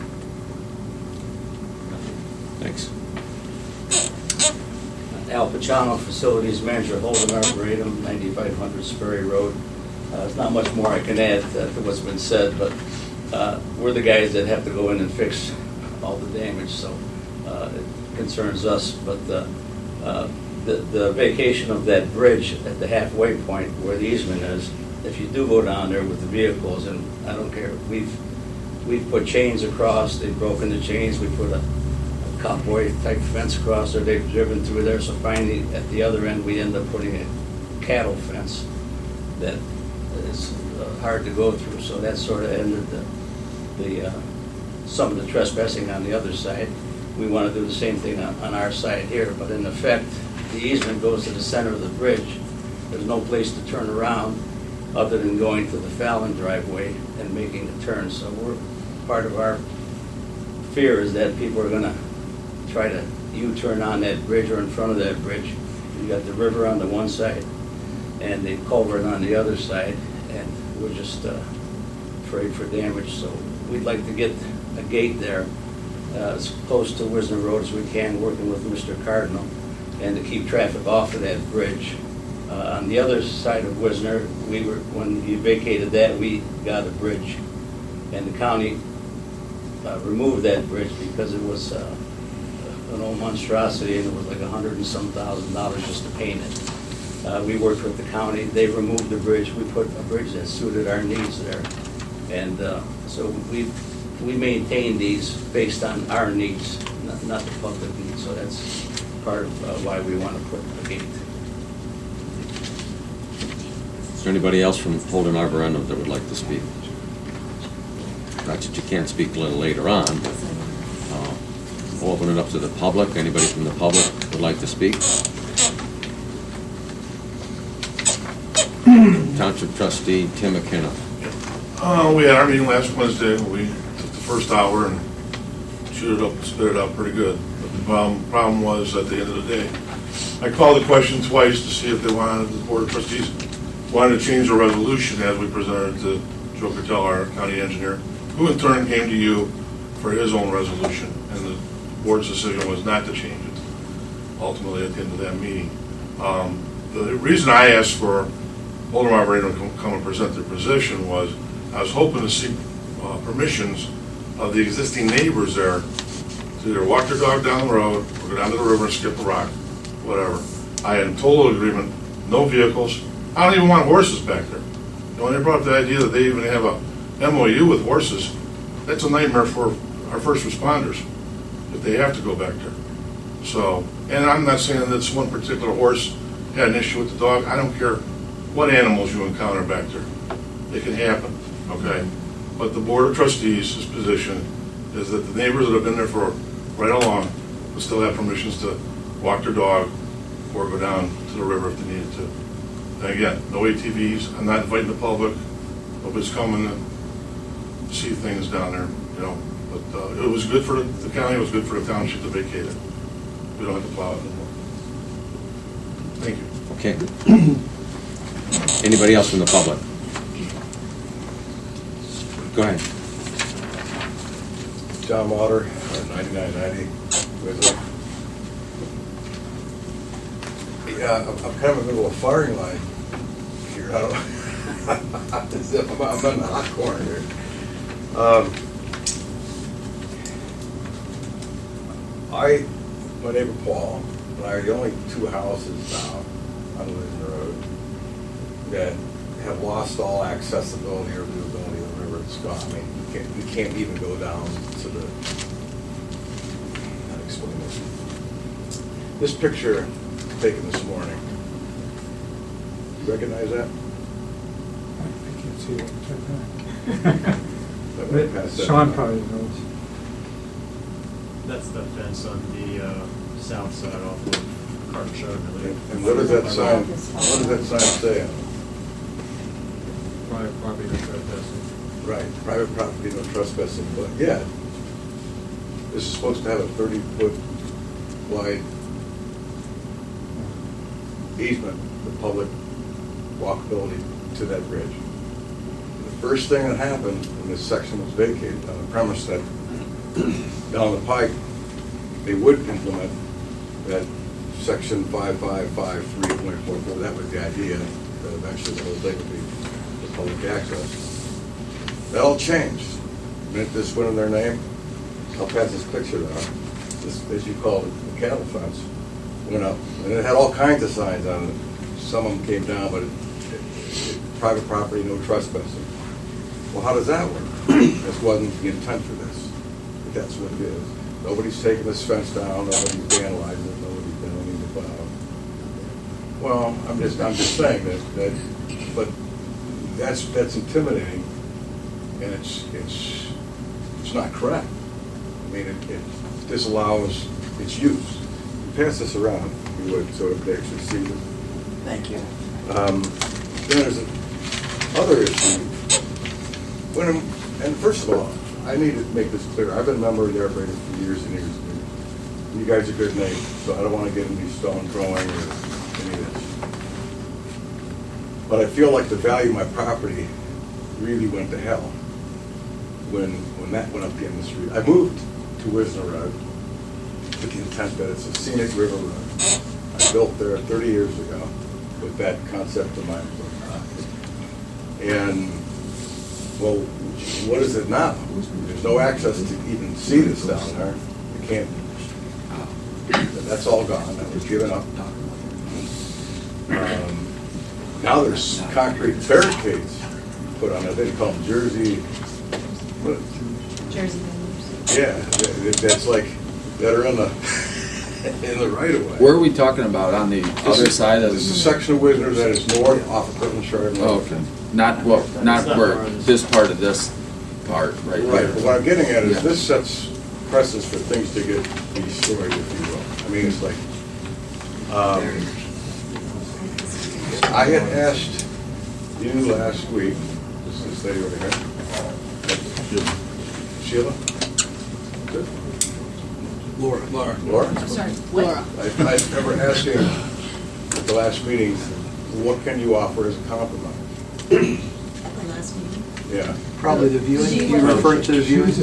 Thanks. Al Pacino, Facilities Manager, Holden Arboretum, 9500 Sperry Road. There's not much more I can add to what's been said, but we're the guys that have to go in and fix all the damage, so it concerns us. But the vacation of that bridge at the halfway point where the easement is, if you do go down there with the vehicles, and I don't care, we've put chains across, they've broken the chains, we put a cowboy type fence across there, they've driven through there, so finally at the other end we end up putting a cattle fence that is hard to go through, so that sort of ended some of the trespassing on the other side. We want to do the same thing on our side here, but in effect the easement goes to the center of the bridge. There's no place to turn around other than going to the Fallon driveway and making a turn, so part of our fear is that people are going to try to U-turn on that bridge or in front of that bridge. You got the river on the one side and the culvert on the other side, and we're just afraid for damage. So we'd like to get a gate there as close to Wisner Road as we can, working with Mr. Cardinal, and to keep traffic off of that bridge. On the other side of Wisner, when you vacated that, we got a bridge, and the county removed that bridge because it was an old monstrosity, and it was like $100 and some thousand just to paint it. We worked with the county, they removed the bridge, we put a bridge that suited our needs there. And so we maintain these based on our needs, not the public needs, so that's part of why we want to put a gate. Is there anybody else from Holden Arboretum that would like to speak? Not that you can't speak a little later on, but we'll open it up to the public. Anybody from the public would like to speak? Township Trustee Tim McKenna. We had our meeting last Wednesday. We took the first hour and chewed it up and spit it out pretty good. But the problem was, at the end of the day, I called the question twice to see if they wanted, the Board of Trustees wanted to change the resolution as we presented to Joe Cattell, our county engineer, who in turn came to you for his own resolution. And the board's decision was not to change it, ultimately, at the end of that meeting. The reason I asked for Holden Arboretum to come and present their position was I was hoping to see permissions of the existing neighbors there to either walk their dog down the road or go down to the river and skip a rock, whatever. I had total agreement, no vehicles. I don't even want horses back there. When they brought up the idea that they even have a MOU with horses, that's a nightmare for our first responders if they have to go back there. So, and I'm not saying that this one particular horse had an issue with the dog. I don't care what animals you encounter back there. It can happen, okay? But the Board of Trustees' position is that the neighbors that have been there for right along will still have permissions to walk their dog or go down to the river if they needed to. And again, no ATVs. I'm not inviting the public. Nobody's coming to see things down there, you know. But it was good for the county. It was good for the township to vacate it. We don't have to plow it anymore. Thank you. Okay. Anybody else from the public? Go ahead. John Lauder, 9990. Yeah, I'm kind of in the middle of a firing line here. I don't I'm in the hot corner here. My neighbor Paul and I are the only two houses now on Wisner Road that have lost all accessibility or viewability of the river. It's gone. I mean, you can't even go down to the. How to explain this? This picture taken this morning. You recognize that? I can't see it. Sean probably knows. That's the fence on the south side off of Carter Road, I believe. And what does that sign? What does that sign say on it? Private property, no trespassing. Right, private property, no trespassing. But yeah, this is supposed to have a 30-foot wide easement for public walkability to that bridge. The first thing that happened when this section was vacated on the premise that down the pike, they would implement that section 5553.44. That was the idea, that eventually the whole thing would be for public access. That all changed. The minute this went in their name, I'll pass this picture down. This, as you called it, the cattle fence, went up. And it had all kinds of signs on it. Some of them came down, but private property, no trespassing. Well, how does that work? This wasn't the intent for this. But that's what it is. Nobody's taking this fence down, nobody's vandalizing it, nobody's done anything about it. Well, I'm just saying that but that's intimidating, and it's not correct. I mean, it disallows its use. Pass this around, if you would, so they actually see it. Thank you. Then there's another issue. And first of all, I need to make this clear. I've been a member of the Arboretum for years and years and years. You guys are good neighbors, so I don't want to get into stone throwing or any of this. But I feel like the value of my property really went to hell when that went up the end of the street. I moved to Wisner Road with the intent that it's a scenic river road. I built there 30 years ago with that concept in mind. And, well, what is it now? There's no access to even see this down there. You can't. That's all gone. That was given up. Now there's concrete barricades put on it. They call them Jersey. Jersey. Yeah, that's like that are in the right of way. Where are we talking about? On the other side of? This is a section of Wisner that is north off of Clinton Shard. Oh, okay. Not where this part of this part, right? Right, there. but what I'm getting at is Yeah. this sets precedence for things to get destroyed, if you will. I mean, it's like, I had asked you last week, this is this lady over here. Sheila? Good. Laura. Laura? Sorry, Laura. I remember asking at the last meeting, what can you offer as a compromise? At the last meeting. Yeah. Probably the viewing, you referring to the viewing?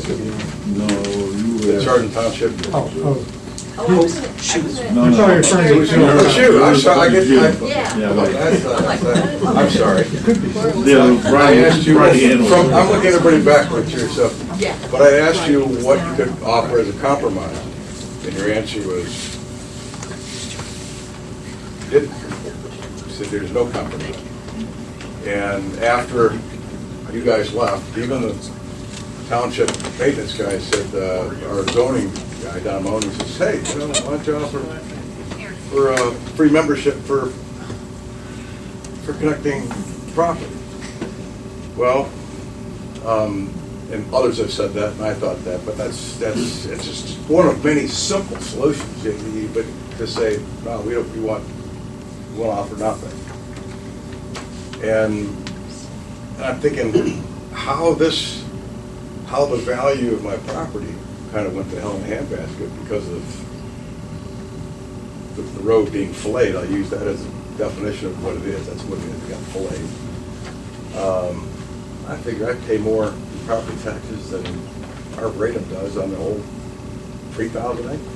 No, you The Chardon Township. Oh, I was gonna. I thought you were referring to Oh, shoot, I'm sorry, I get, Yeah. I'm sorry. Yeah, I asked you, I'm looking at everybody backwards here, so. Yeah. But I asked you what you could offer as a compromise, and your answer was, you said there's no compromise. And after you guys left, even the township maintenance guy said, our zoning guy down Mahoney says, hey, you know, why don't you offer for free membership for connecting property? Well, and others have said that, and I thought that, but it's just one of many simple solutions. But to say, no, we want to offer nothing. And I'm thinking how the value of my property kind of went to hell in a handbasket because of the road being filleted. I'll use that as a definition of what it is. That's what it is. It got filleted. I figure I pay more in property taxes than Arboretum does on the whole 3,000 acres.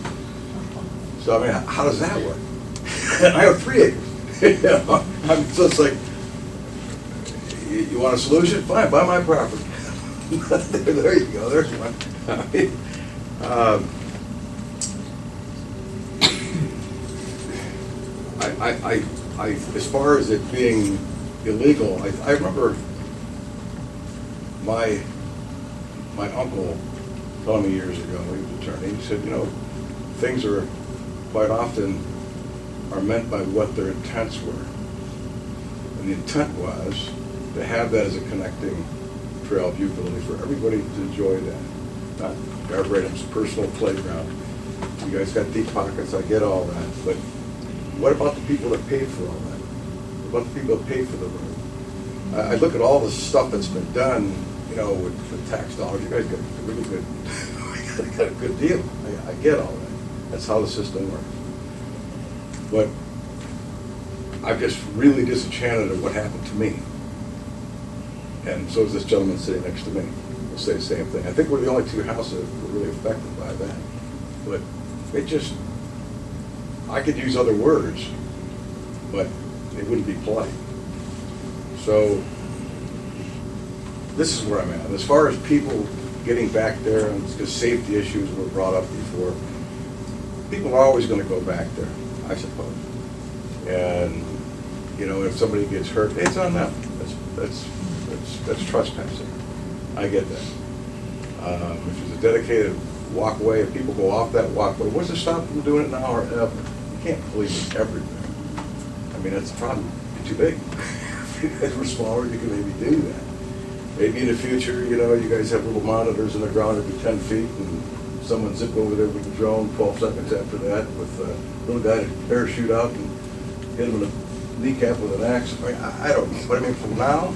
So I mean, how does that work? I have 3 acres. You know? So it's like, you want a solution? Fine, buy my property. There you go. There's one. As far as it being illegal, I remember my uncle telling me years ago, he was an attorney, he said, you know, things are quite often are meant by what their intents were. And the intent was to have that as a connecting trail viewability for everybody to enjoy that. Not Arboretum's personal playground. You guys got deep pockets, I get all that, but what about the people that paid for all that? What about the people that paid for the road? I look at all the stuff that's been done, you know, with tax dollars. You guys got a really good, got a good deal. I get all that. That's how the system works. But I'm just really disenchanted at what happened to me. And so is this gentleman sitting next to me. We'll say the same thing. I think we're the only 2 houses that were really affected by that. But it just, I could use other words, but it wouldn't be polite. So this is where I'm at. As far as people getting back there, and because safety issues were brought up before, people are always going to go back there, I suppose. And you know, if somebody gets hurt, it's on them. That's trespassing. I get that. If there's a dedicated walkway, if people go off that walkway, what's to stop them doing it now or ever? You can't police it everywhere. I mean, that's probably too big. If you guys were smaller, you could maybe do that. Maybe in the future, you know, you guys have little monitors in the ground every 10 feet, and someone zip over there with a drone 12 seconds after that with a little guy to parachute out and hit him in the kneecap with an axe. I mean, I don't know. But I mean, from now,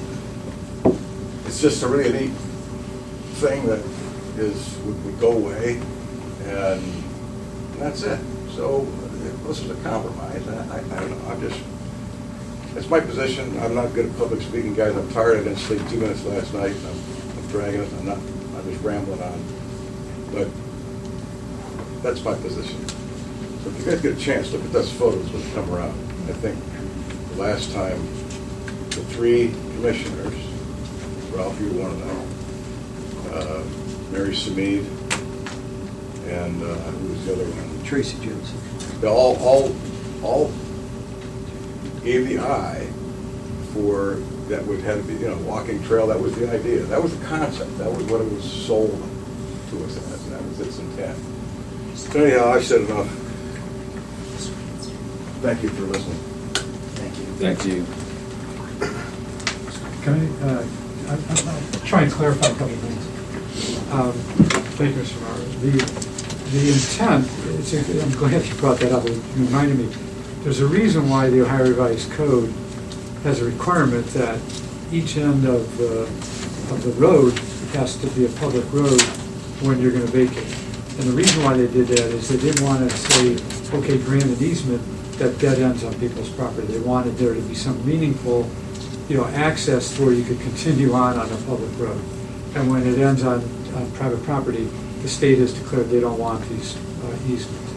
it's just a really neat thing that would go away, and that's it. So this is a compromise. I don't know. It's my position. I'm not good at public speaking, guys. I'm tired. I didn't sleep 2 minutes last night. And I'm dragging it. I'm just rambling on. But that's my position. So if you guys get a chance, look at those photos when they come around. I think the last time the 3 commissioners, Ralph, you were one of them, Mary Samid, and who was the other one? Tracy Johnson. They all gave the eye for that would have to be, you know, walking trail. That was the idea. That was the concept. That was what it was sold to us as, and that was its intent. So anyhow, I said enough. Thank you for listening. Thank you. Thank you. Can I'll try and clarify a couple of things. Thank you, Mr. Maurer. The intent, I'm glad you brought that up. It reminded me, there's a reason why the Ohio Revised Code has a requirement that each end of the road has to be a public road when you're going to vacate. And the reason why they did that is they didn't want to say, okay, grant an easement that dead ends on people's property. They wanted there to be some meaningful, you know, access where you could continue on a public road. And when it ends on private property, the state has declared they don't want these easements.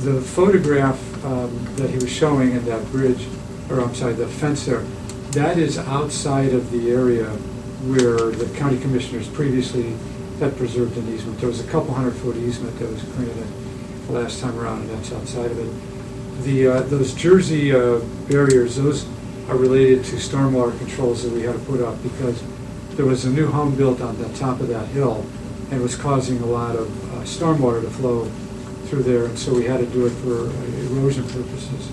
The photograph that he was showing in that bridge, or I'm sorry, the fence there, that is outside of the area where the county commissioners previously had preserved an easement. There was a couple 100-foot easement that was granted the last time around, and that's outside of it. Those Jersey barriers, those are related to stormwater controls that we had to put up, because there was a new home built on the top of that hill, and was causing a lot of stormwater to flow through there, and so we had to do it for erosion purposes.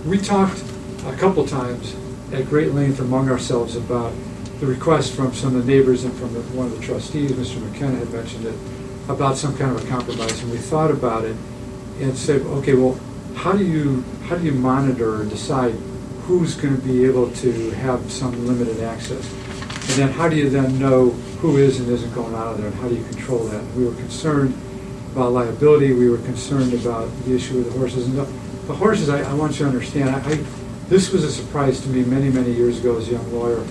We talked a couple times at great length among ourselves about the request from some of the neighbors and from one of the trustees, Mr. McKenna had mentioned it, about some kind of a compromise, and we thought about it and said, okay, well, how do you monitor or decide who's going to be able to have some limited access? And then how do you then know who is and isn't going out of there, and how do you control that? And we were concerned about liability, we were concerned about the issue of the horses. And the horses, I want you to understand, this was a surprise to me many, many years ago as a young lawyer.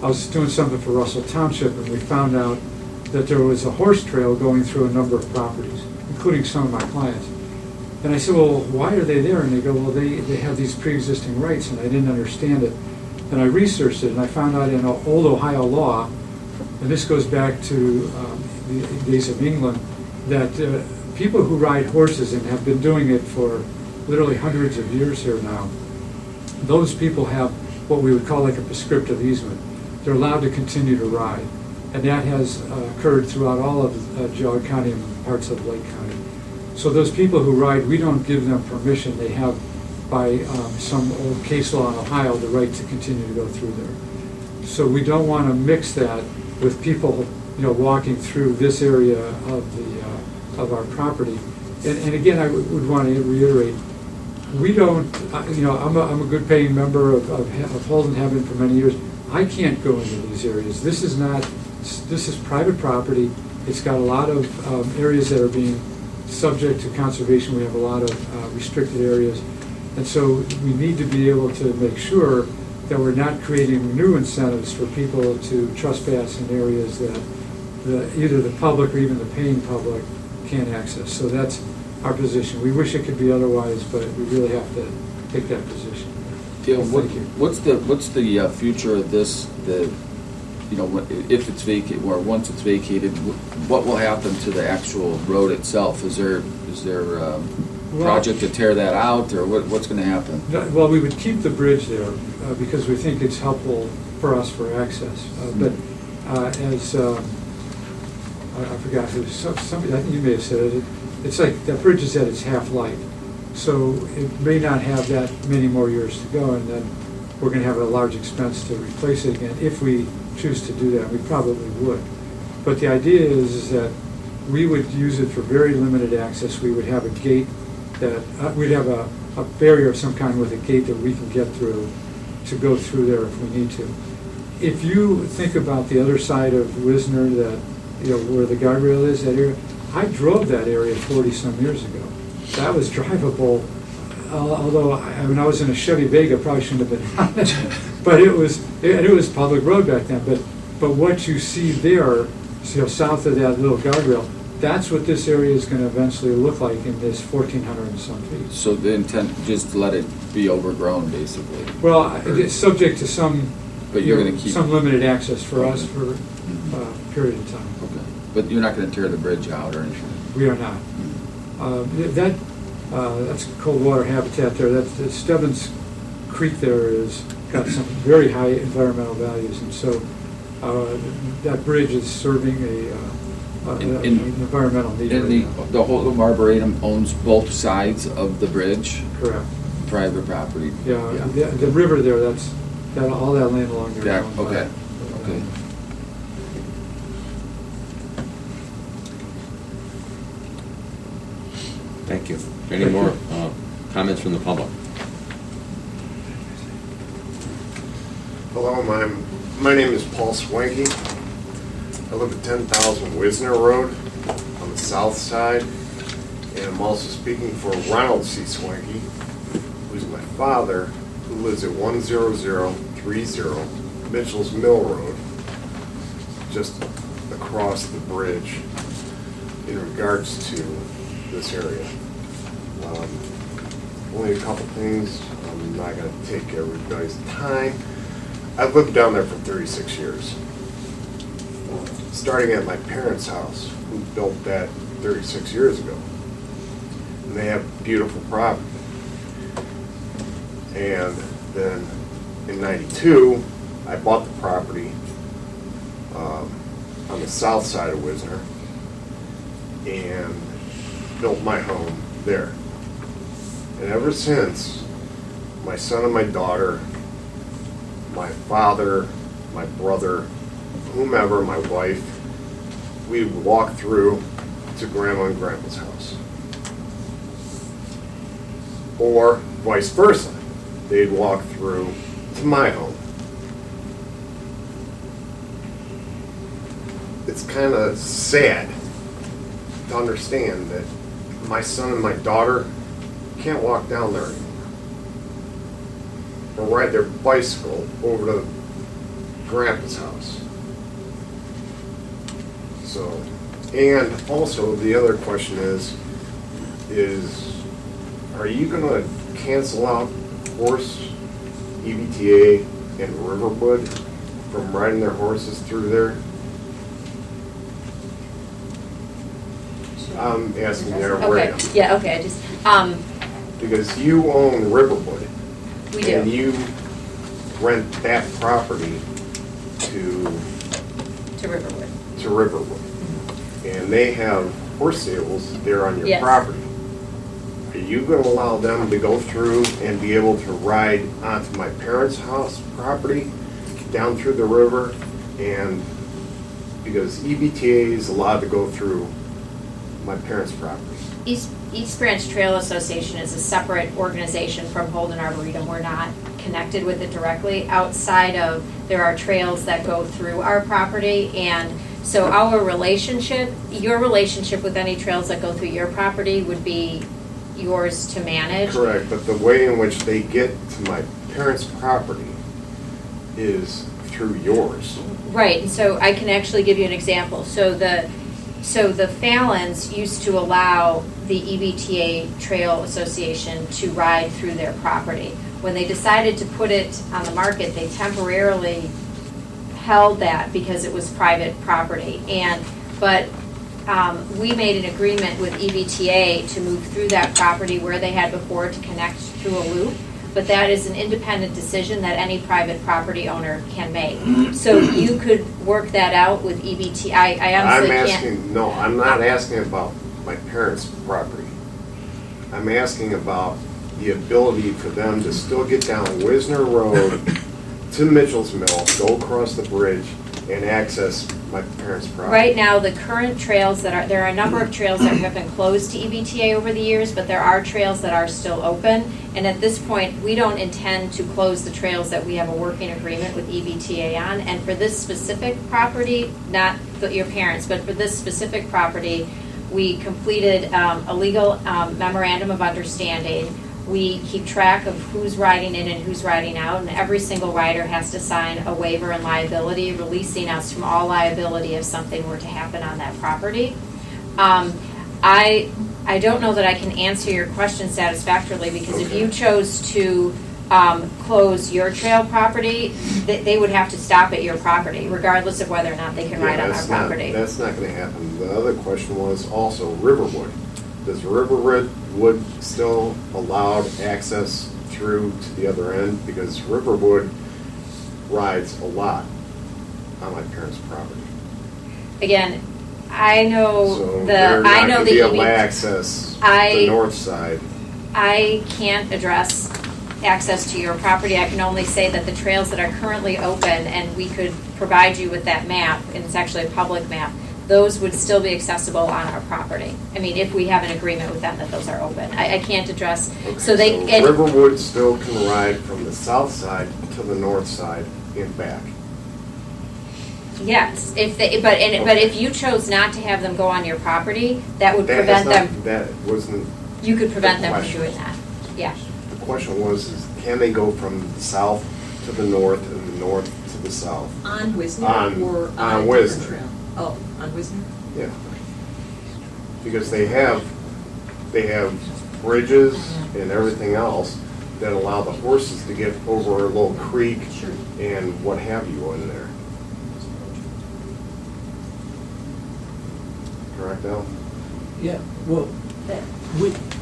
I was doing something for Russell Township, and we found out that there was a horse trail going through a number of properties, including some of my clients. And I said, well, why are they there? And they go, well, they have these pre-existing rights, and I didn't understand it. And I researched it, and I found out in old Ohio law, and this goes back to the days of England, that people who ride horses and have been doing it for literally hundreds of years here now, those people have what we would call like a prescriptive easement. They're allowed to continue to ride. And that has occurred throughout all of Geauga County and parts of Lake County. So those people who ride, we don't give them permission. They have, by some old case law in Ohio, the right to continue to go through there. So we don't want to mix that with people, walking through this area of our property. And again, I would want to reiterate, we don't, I'm a good paying member of Holden, have been for many years. I can't go into these areas. This is private property. It's got a lot of areas that are being subject to conservation. We have a lot of restricted areas. And so we need to be able to make sure that we're not creating new incentives for people to trespass in areas that either the public or even the paying public can't access. So that's our position. We wish it could be otherwise, but we really have to take that position. Dale, Thank you. what's the future of this? If it's vacated, or once it's vacated, what will happen to the actual road itself? Is there a project to tear that out, or what's going to happen? Well, we would keep the bridge there because we think it's helpful for us for access. But as I forgot who, somebody, I think you may have said it, it's like that bridge is at its half-life. So it may not have that many more years to go, and then we're going to have a large expense to replace it again. If we choose to do that, we probably would. But the idea is that we would use it for very limited access. We would have a gate that, we'd have a barrier of some kind with a gate that we can get through to go through there if we need to. If you think about the other side of Wisner, that, where the guardrail is, that area, I drove that area 40-some years ago. That was drivable, although I was in a Chevy Vega, probably shouldn't have been on it, but it was public road back then. But what you see there, south of that little guardrail, that's what this area is going to eventually look like in this 1,400 and some feet. So the intent, just let it be overgrown, basically? Well, it's subject to some, but you're going to keep some limited access for us for a period of time. Okay. But you're not going to tear the bridge out or anything? We are not. That's cold water habitat there. That Stebbins Creek there is got some very high environmental values, and so that bridge is serving an environmental need. And the Holden Arboretum owns both sides of the bridge? Correct. Private property? Yeah. The river there, all that land along there. Yeah, is owned okay. by- Okay. Thank you. Any more comments from the public? Hello, my name is Paul Swanky. I live at 10,000 Wisner Road on the south side, and I'm also speaking for Ronald C. Swanky, who's my father, who lives at 10030 Mitchell's Mill Road, just across the bridge in regards to this area. Only a couple things. I'm not going to take everybody's time. I've lived down there for 36 years. Starting at my parents' house, who built that 36 years ago. And they have beautiful property. And then in '92, I bought the property on the south side of Wisner and built my home there. And ever since, my son and my daughter, my father, my brother, whomever, my wife, we would walk through to Grandma and Grandpa's house. Or vice versa. They'd walk through to my home. It's kind of sad to understand that my son and my daughter can't walk down there anymore. Or ride their bicycle over to Grandpa's house. So, and also the other question is are you going to cancel out horse, EBTA, and Riverwood from riding their horses through there? I'm asking there right now. Yeah, okay, I just, Because you own Riverwood. we do. And you rent that property to Riverwood. Riverwood. And they have horse stables there on your Yes. property. Are you going to allow them to go through and be able to ride onto my parents' house property, down through the river, and because EBTA is allowed to go through my parents' property? East Branch Trail Association is a separate organization from Holden Arboretum. We're not connected with it directly. Outside of, there are trails that go through our property, and so our relationship, your relationship with any trails that go through your property would be yours to manage. Correct, but the way in which they get to my parents' property is through yours. Right, and so I can actually give you an example. So the Fallons used to allow the EBTA Trail Association to ride through their property. When they decided to put it on the market, they temporarily held that because it was private property. But we made an agreement with EBTA to move through that property where they had before to connect through a loop. But that is an independent decision that any private property owner can make. So you could work that out with EBTA. I honestly can't. No, I'm not asking about my parents' property. I'm asking about the ability for them to still get down Wisner Road to Mitchell's Mill, go across the bridge, and access my parents' property. Right now, the current trails there are a number of trails that have been closed to EBTA over the years, but there are trails that are still open. And at this point, we don't intend to close the trails that we have a working agreement with EBTA on. And for this specific property, not your parents, but for this specific property, we completed a legal memorandum of understanding. We keep track of who's riding in and who's riding out, and every single rider has to sign a waiver and liability, releasing us from all liability if something were to happen on that property. I don't know that I can answer your question satisfactorily, because if you chose to close your trail property, they would have to stop at your property, regardless of whether or not they can ride on our property. That's not going to happen. The other question was also Riverwood. Does Riverwood still allow access through to the other end? Because Riverwood rides a lot on my parents' property. Again, I know So the they're not I know gonna the be able EB to access the north side. I can't address access to your property. I can only say that the trails that are currently open, and we could provide you with that map, and it's actually a public map, those would still be accessible on our property. I mean, if we have an agreement with them that those are open. I can't address, Okay, so they. so Riverwood still can ride from the south side to the north side and back. Yes, if they, but if you chose not to have them go on your property, that would prevent them. That wasn't. You could prevent the them from question. doing that. Yeah. The question was, can they go from the south to the north and the north to the south? On Wisner or On on a Wisner. different trail? Oh, on Wisner? Yeah. Because they have bridges and everything else that allow the horses to get over a little creek and what have you in there. Correct, Al? Yeah, well,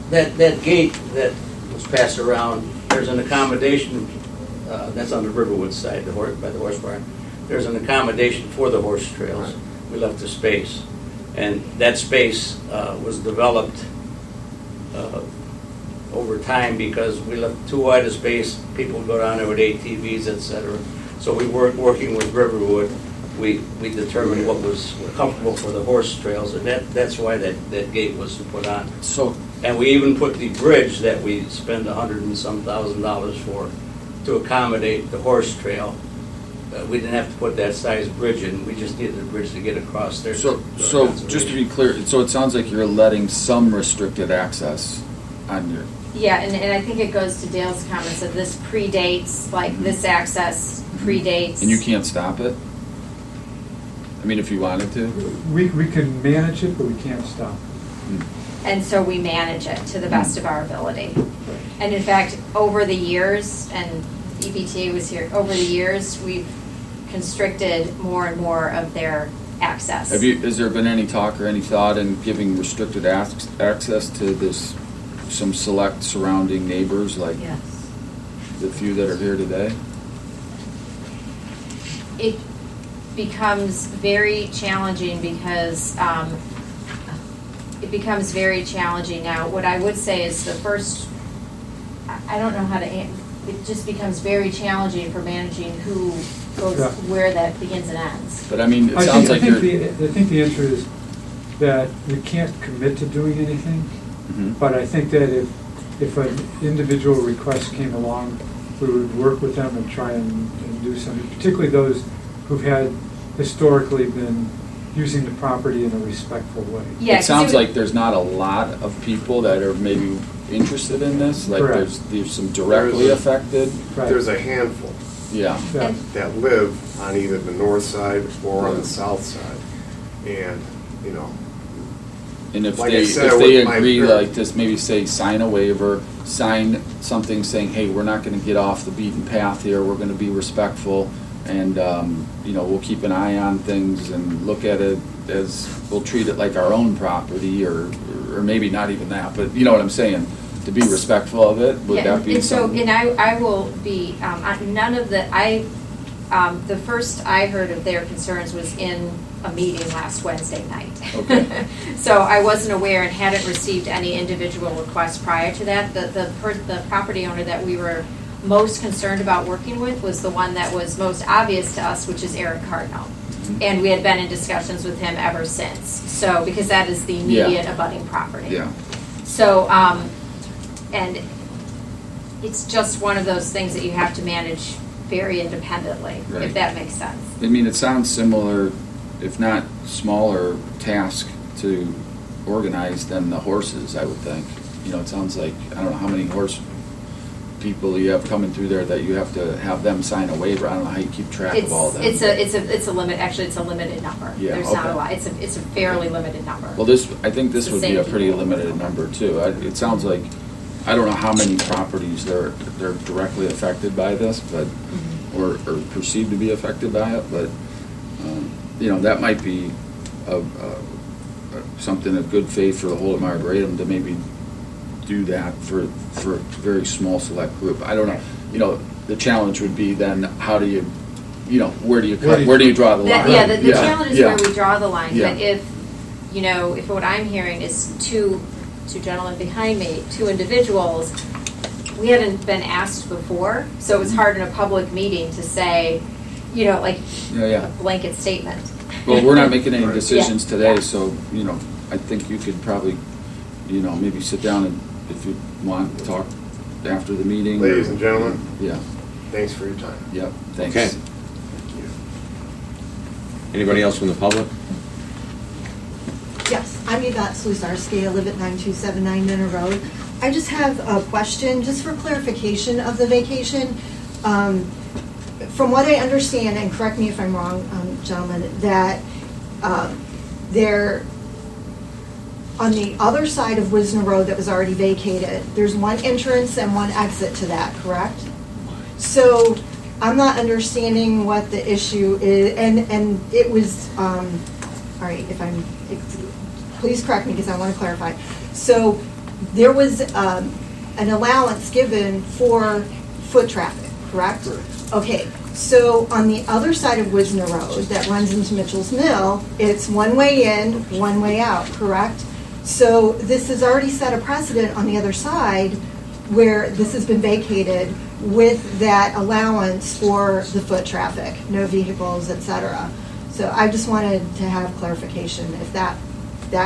that gate that was passed around there's an accommodation, that's on the Riverwood side, by the horse barn. There's an accommodation for the horse trails. We left the space. And that space was developed over time because we left too wide a space. People would go down there with ATVs, et cetera. So we were working with Riverwood. We determined what was comfortable for the horse trails, and that's why that gate was put on. So, And we even put the bridge that we spent $100 and some thousand for to accommodate the horse trail. We didn't have to put that size bridge in, we just needed the bridge to get across there. so just to be clear, so it sounds like you're letting some restricted access on your, Yeah, and I think it goes to Dale's comments that this predates, like this access predates. and you can't stop it? I mean, if you wanted to? We can manage it, but we can't stop. And so we manage it to the best of our ability. And in fact, over the years, and EPTA was here, over the years, we've constricted more and more of their access. Has there been any talk or any thought in giving restricted access to some select surrounding neighbors, like Yes. the few that are here today? It becomes very challenging because it becomes very challenging now. What I would say is the first, I don't know how to, it just becomes very challenging for managing who goes, Yeah. where that begins and ends. But I mean, it sounds like you're... I think the answer is that we can't commit to doing anything, but I think that if an individual request came along, we would work with them and try and do something, particularly those who've had historically been using the property in a respectful way. Yeah, It sounds like there's not a lot of people that are maybe interested in this, like Correct. there's some directly affected. Right. There's a handful Yeah. Yeah. that live on either the north side or on the south side. And, you know, And if Like they I said, if they with my agree, parents- like this, maybe say sign a waiver, sign something saying, hey, we're not gonna get off the beaten path here, we're gonna be respectful, and, you know, we'll keep an eye on things and look at it as, we'll treat it like our own property, or maybe not even that, but you know what I'm saying? To be respectful of it, would Yeah, that be and so, something? and I will be, none of the, the first I heard of their concerns was in a meeting last Wednesday night. Okay. So I wasn't aware and hadn't received any individual requests prior to that. The property owner that we were most concerned about working with was the one that was most obvious to us, which is Eric Cardinal. And we had been in discussions with him ever since. So, because that is the immediate abutting property. Yeah. So, and it's just one of those things that you have to manage very independently, Right. if that makes sense. I mean, it sounds similar, if not smaller, task to organize than the horses, I would think. You know, it sounds like, I don't know how many horse people you have coming through there that you have to have them sign a waiver. I don't know how you keep track of all of them. It's a limit, actually, it's a limited number. Yeah, There's not a okay. lot, it's a fairly limited number. Well, I think this It's the would be a same pretty people. limited number too. It sounds like, I don't know how many properties they're directly affected by this, but, or perceived to be affected by it, but, you know, that might be something of good faith for the Holden Arboretum to maybe do that for a very small select group. I don't know, you know, the challenge would be then, how do you know, where do you draw the line? Yeah, the challenge is where we draw the line, Yeah. but if, you know, if what I'm hearing is two gentlemen behind me, two individuals, we hadn't been asked before, so it was hard in a public meeting to say, you know, like Yeah. a blanket statement. Well, we're not making any decisions Yeah, today, yeah. so, you know, I think you could probably, you know, maybe sit down and, if you want, talk after the meeting. ladies and gentlemen, Yeah, thanks for your time. yep, thanks. Okay. Anybody else from the public? Yes, I'm Yvette Slusarski. I live at 9279 Minna Road. I just have a question, just for clarification of the vacation. From what I understand, and correct me if I'm wrong, gentlemen, that there, on the other side of Wisner Road that was already vacated, there's one entrance and one exit to that, correct? So I'm not understanding what the issue is, and it was, all right, please correct me because I want to clarify. So there was an allowance given for foot traffic, correct? Correct. Okay, so on the other side of Wisner Road that runs into Mitchell's Mill, it's one way in, one way out, correct? So this has already set a precedent on the other side where this has been vacated with that allowance for the foot traffic, no vehicles, et cetera. So I just wanted to have clarification if that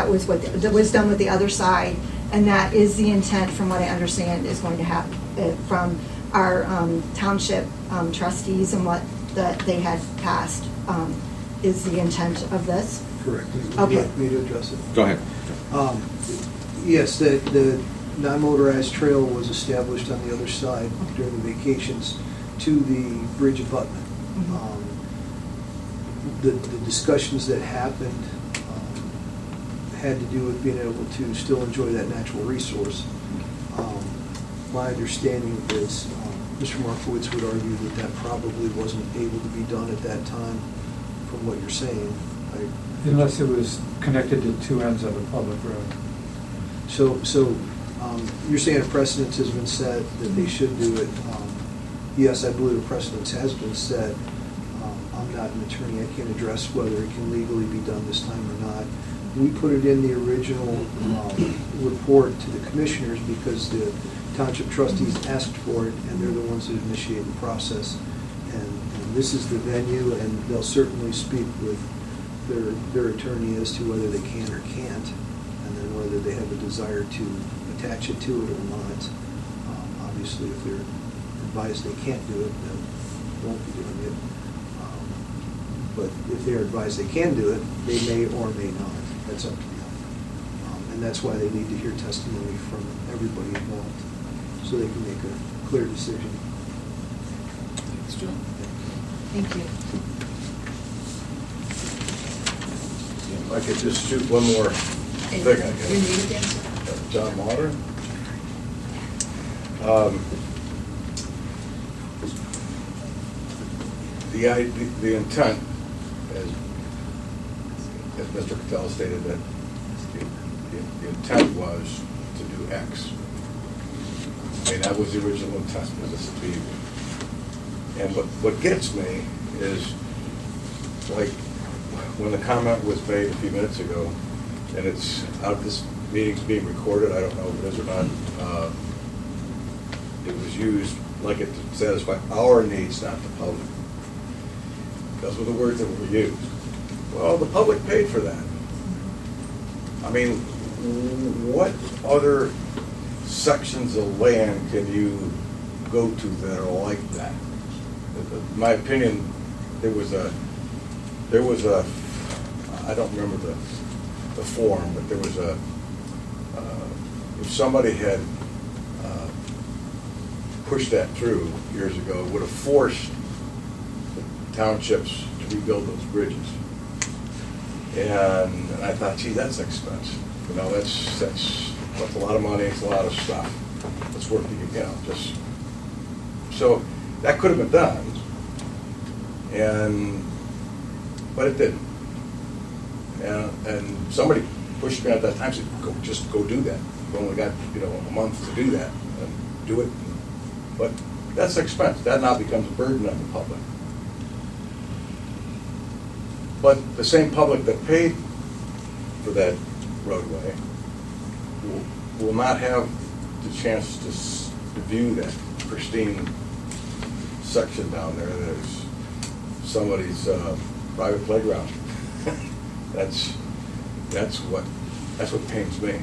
was what was done with the other side, and that is the intent, from what I understand, is going to happen from our township trustees and what they had passed is the intent of this. Correct. Okay. Would you like me to address it? Go ahead. Yes, the non-motorized trail was established on the other side during the vacations to the bridge abutment. The discussions that happened had to do with being able to still enjoy that natural resource. My understanding is Mr. Markowitz would argue that that probably wasn't able to be done at that time, from what you're saying. Unless it was connected to two ends of a public road. So you're saying a precedence has been set that they should do it. Yes, I believe a precedence has been set. I'm not an attorney. I can't address whether it can legally be done this time or not. We put it in the original report to the commissioners because the township trustees asked for it, and they're the ones that initiate the process. And this is the venue, and they'll certainly speak with their attorney as to whether they can or can't, and then whether they have a desire to attach it to it or not. Obviously, if they're advised they can't do it, then they won't be doing it. But if they're advised they can do it, they may or may not. That's up to them. And that's why they need to hear testimony from everybody involved, so they can make a clear decision. Thanks, Joe. Thank you. If I could just shoot one more thing, I guess. Your name again, sir? John Modern. The intent, as Mr. Cattell stated, that the intent was to do X. I mean, that was the original intent, was this to be. And what gets me is, like, when the comment was made a few minutes ago, and it's out, this meeting's being recorded, I don't know if it is or not, it was used like it to satisfy our needs, not the public. Those were the words that were used. Well, the public paid for that. I mean, what other sections of land can you go to that are like that? In my opinion, there was a, I don't remember the form, but there was a, if somebody had pushed that through years ago, it would have forced the townships to rebuild those bridges. And I thought, gee, that's expensive. You know, that's a lot of money, it's a lot of stuff. It's worth, you know, just, so that could have been done. But it didn't. And somebody pushed me at that time, said, just go do that. You've only got, you know, a month to do that, and do it. But that's expense. That now becomes a burden on the public. But the same public that paid for that roadway will not have the chance to view that pristine section down there that is somebody's private playground. That's what pains me.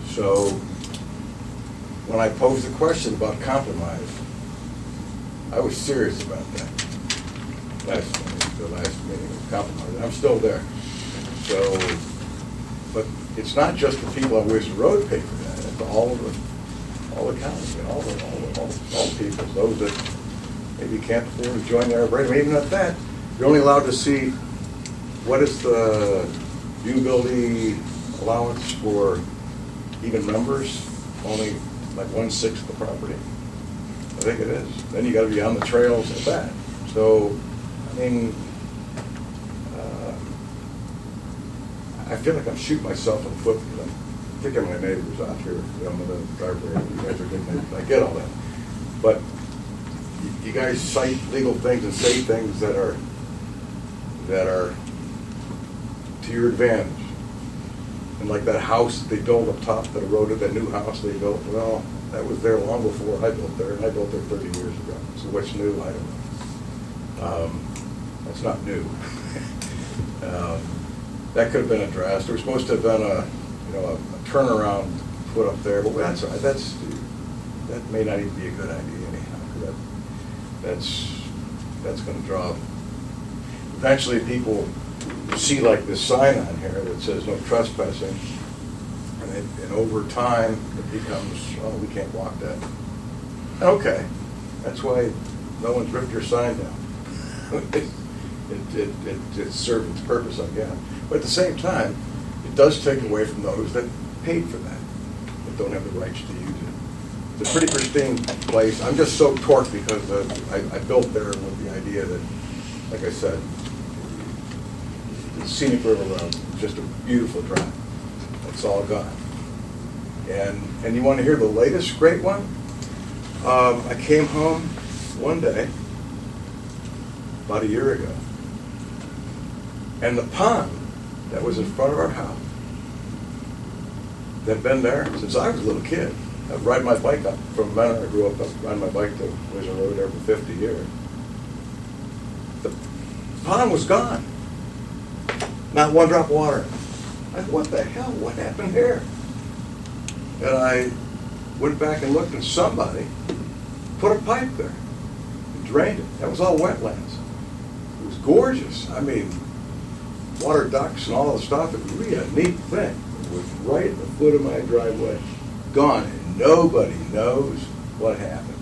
So when I posed the question about compromise, I was serious about that. The last meeting was compromise. I'm still there. So, but it's not just the people on Wisner Road pay for that. It's all the counties and all the people. Those that maybe can't afford to join the Arboretum. Even at that, you're only allowed to see what is the viewability allowance for even members. Only like 1/6 of the property. I think it is. Then you got to be on the trails and that. So, I mean, I feel like I'm shooting myself in the foot because I'm kicking my neighbors out here, in the driveway, you guys are getting, I get all that. But you guys cite legal things and say things that are to your advantage. And like that house that they built up top of the road, that new house they built, well, that was there long before I built there, and I built there 30 years ago. So what's new, I don't know. That's not new. That could have been addressed. There was supposed to have been a turnaround put up there, but that's all right. That may not even be a good idea anyhow. That's going to draw. Eventually, people see like this sign on here that says no trespassing, and over time it becomes, oh, we can't walk that. Okay, that's why no one's ripped your sign down. It served its purpose, I guess. But at the same time, it does take away from those that paid for that, that don't have the rights to use it. It's a pretty pristine place. I'm just so torqued because I built there with the idea that, like I said, the scenic river road is just a beautiful drive. It's all gone. And you want to hear the latest great one? I came home one day, about a year ago, and the pond that was in front of our house, that had been there since I was a little kid. I'd ride my bike up from Menor. I grew up riding my bike to Wisner Road there for 50 years. The pond was gone. Not one drop of water. I thought, what the hell? What happened here? And I went back and looked, and somebody put a pipe there and drained it. That was all wetlands. It was gorgeous. I mean, water ducks and all the stuff. It was really a neat thing. It was right at the foot of my driveway. Gone. And nobody knows what happened.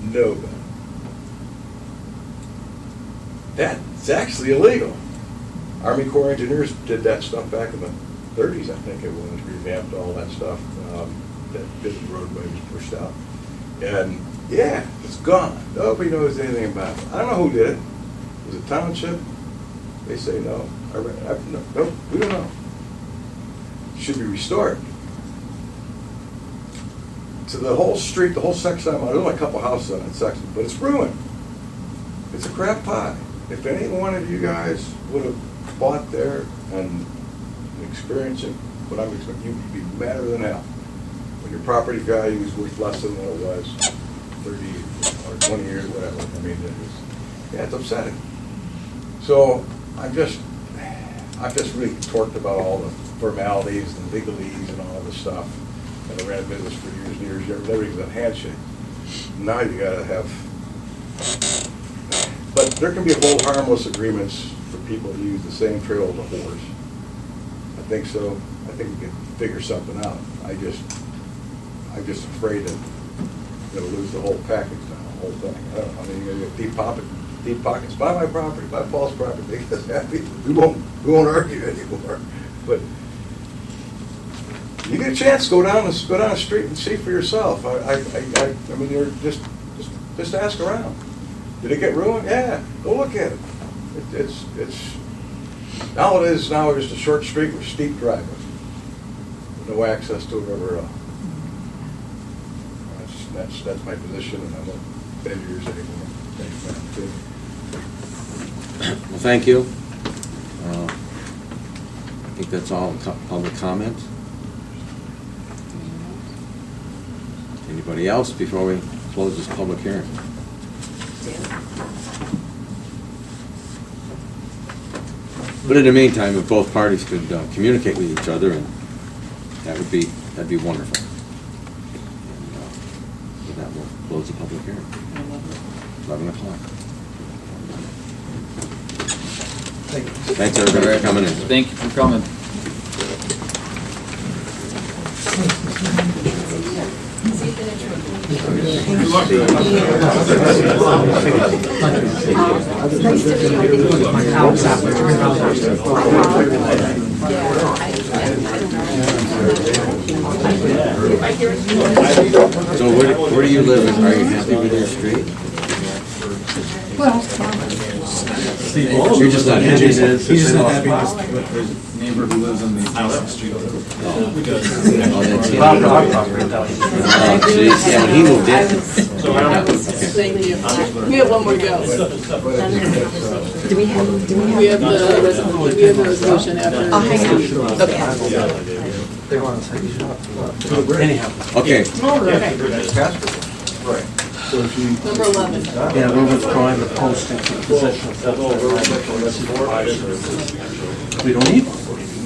Nobody. That's actually illegal. Army Corps of Engineers did that stuff back in the 30s, I think it was, revamped all that stuff. That busy roadway was pushed out. And yeah, it's gone. Nobody knows anything about it. I don't know who did it. Was it Township? They say no. No, we don't know. It should be restored. So the whole street, the whole section, there's only a couple houses on that section, but it's ruined. It's a crap pie. If any one of you guys would have bought there and experiencing what I'm expecting, you'd be madder than hell. When your property value is worth less than what it was 30 or 20 years, whatever. I mean, it's upsetting. So I'm just really torqued about all the formalities and legalese and all this stuff. And I ran a business for years and years. Everything's a handshake. Now you got to have. But there can be hold harmless agreements for people to use the same trail as a horse. I think so. I think we can figure something out. I'm just afraid that you're going to lose the whole package now, the whole thing. I don't know. I mean, you're going to get deep pockets. Buy my property, buy Paul's property. Make us happy. We won't argue anymore. But you get a chance, go down the street and see for yourself. I mean, you're just ask around. Did it get ruined? Yeah, go look at it. It's now it is just a short street with steep driveways. No access to it ever at all. That's my position, and I won't bend yours anymore. Thank you. Well, thank you. I think that's all public comment. Anybody else before we close this public hearing? But in the meantime, if both parties could communicate with each other, and that'd be wonderful. And with that, we'll close the public hearing. 11 o'clock. Thanks everybody for coming in. Thank you for coming. So where do you live? Are you happy with your street? You're just not happy. He's just not happy with the neighbor who lives on the adjacent street. Oh, that's it. Oh, geez, yeah, when he moved in. Thank you. We have one more to go. Do we have We have the resolution after. Oh, hang on. Okay. Anyhow. Okay, Right. So if you. Number 11. Yeah, we're withdrawing the posting for the position of full-time supervisor. We don't need one.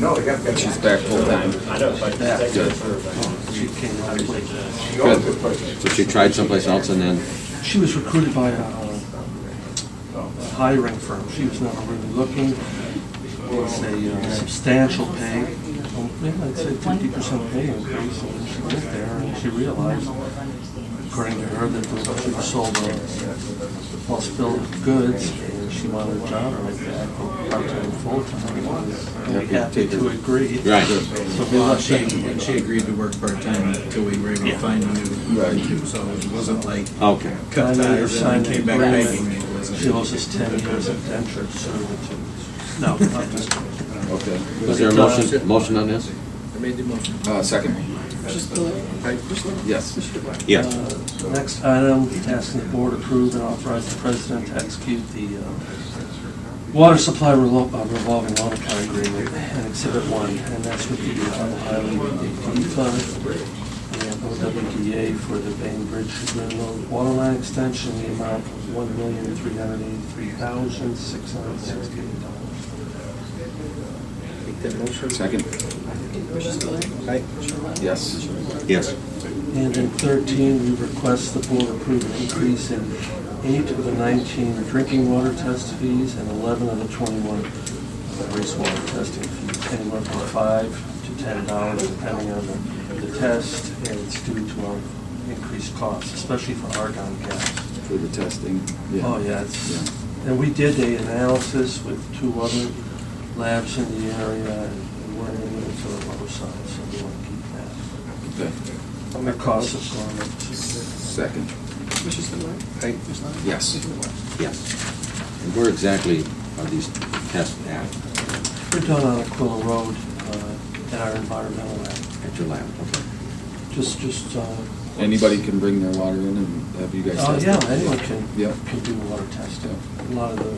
No, they got. She's back full-time. I know, but Yeah, good. She came out of place. good. So she tried someplace else and then, She was recruited by a hiring firm. She was never really looking. It was a substantial pay, I'd say 50% pay increase. And she went there and she realized, according to her, that she was sold a false bill of goods and she wanted a job like that, part-time and full-time. And we happy to agree. right. So we Well, let she she agreed to work part-time until we were able to find a new, so it wasn't like Okay. cut ties and came back Right. begging. It wasn't. She owes us 10 years of indentured servitude. No, I'm just. Okay. Was there a motion on this? I made the motion. Second. Yes. Yes. Next item, asking the board approve and authorize the president to execute the water supply revolving loan account agreement and Exhibit 1, and that's with the Ohio DP Fund and OWDA for the Bainbridge Road water line extension, the amount of $1,383,668. Make that motion. Second. Aye. Yes. Yes. And in 13, we request the board approve an increase in 8 of the 19 drinking water test fees and 11 of the 21 wastewater testing fees, anywhere from $5 to $10, depending on the test, and it's due to our increased costs, especially for argon gas. For the testing. Yeah. Oh, yeah, and we did an analysis with 2 other labs in the area, and we're in it to the lower side, so we want to keep that. Okay. Our costs have gone up to. Second. Aye. Yes. Yes. And where exactly are these tests at? They're done on Aquila Road at our environmental lab. At your lab, okay. Just. Anybody can bring their water in and have you guys Oh, test yeah, it? anyone can Yep. do water testing. A lot of the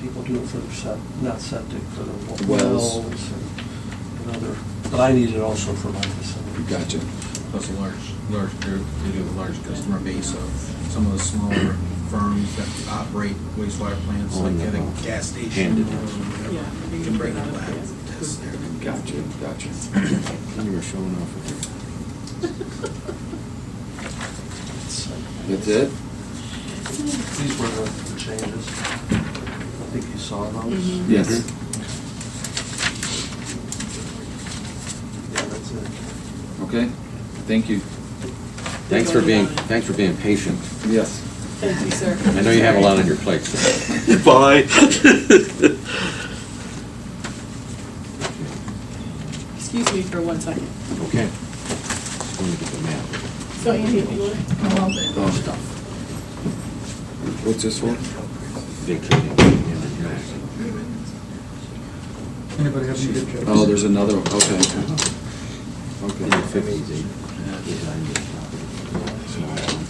people do it for their not septic, for their Wells. wells and other, but I need it also for my facility. Gotcha. Plus a large group, they do have a large customer base of some of the smaller firms that operate wastewater plants, Oh, like no. at a gas station. Handed. or whatever. You can bring a lab test there. Gotcha. And you were showing off with That's it? These were the changes. I think you saw those. Yes. Yeah, that's it. Okay. Thank you. Thanks for being patient. Yes. Thank you, sir. I know you have a lot on your plate. Bye. Excuse me for 1 second. Okay. Just going to get the map. So Andy, if you want to come up and stuff. What's this one? Vacating. Anybody have any good Oh, there's another one. Okay. Okay. In the 50s, they designed this property.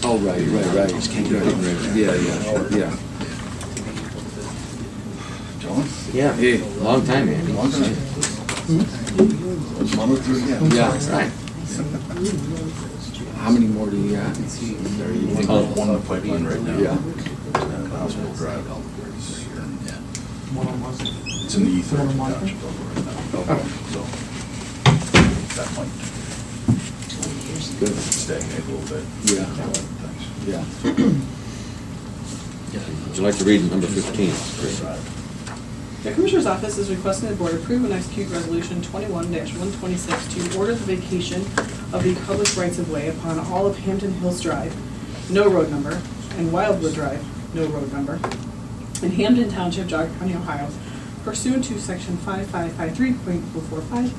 Oh, right. Yeah. John? Yeah. Hey. Long time, Andy. Long time. It's fun with you again. Yeah. Right. How many more do you got? There you think of one in the pipeline right now. Yeah. And Asphalt Drive. It's in the ether. Township. Okay, so that might Good. stagnate a little bit. Yeah. Yeah. Would you like to read number 15? The Commissioner's Office is requesting the Board approve and execute Resolution 21-126 to order the vacation of the public rights-of-way upon all of Hampton Hills Drive, no road number, and Wildwood Drive, no road number, in Hampton Township, Jogga County, Ohio, pursuant to Section 5553.045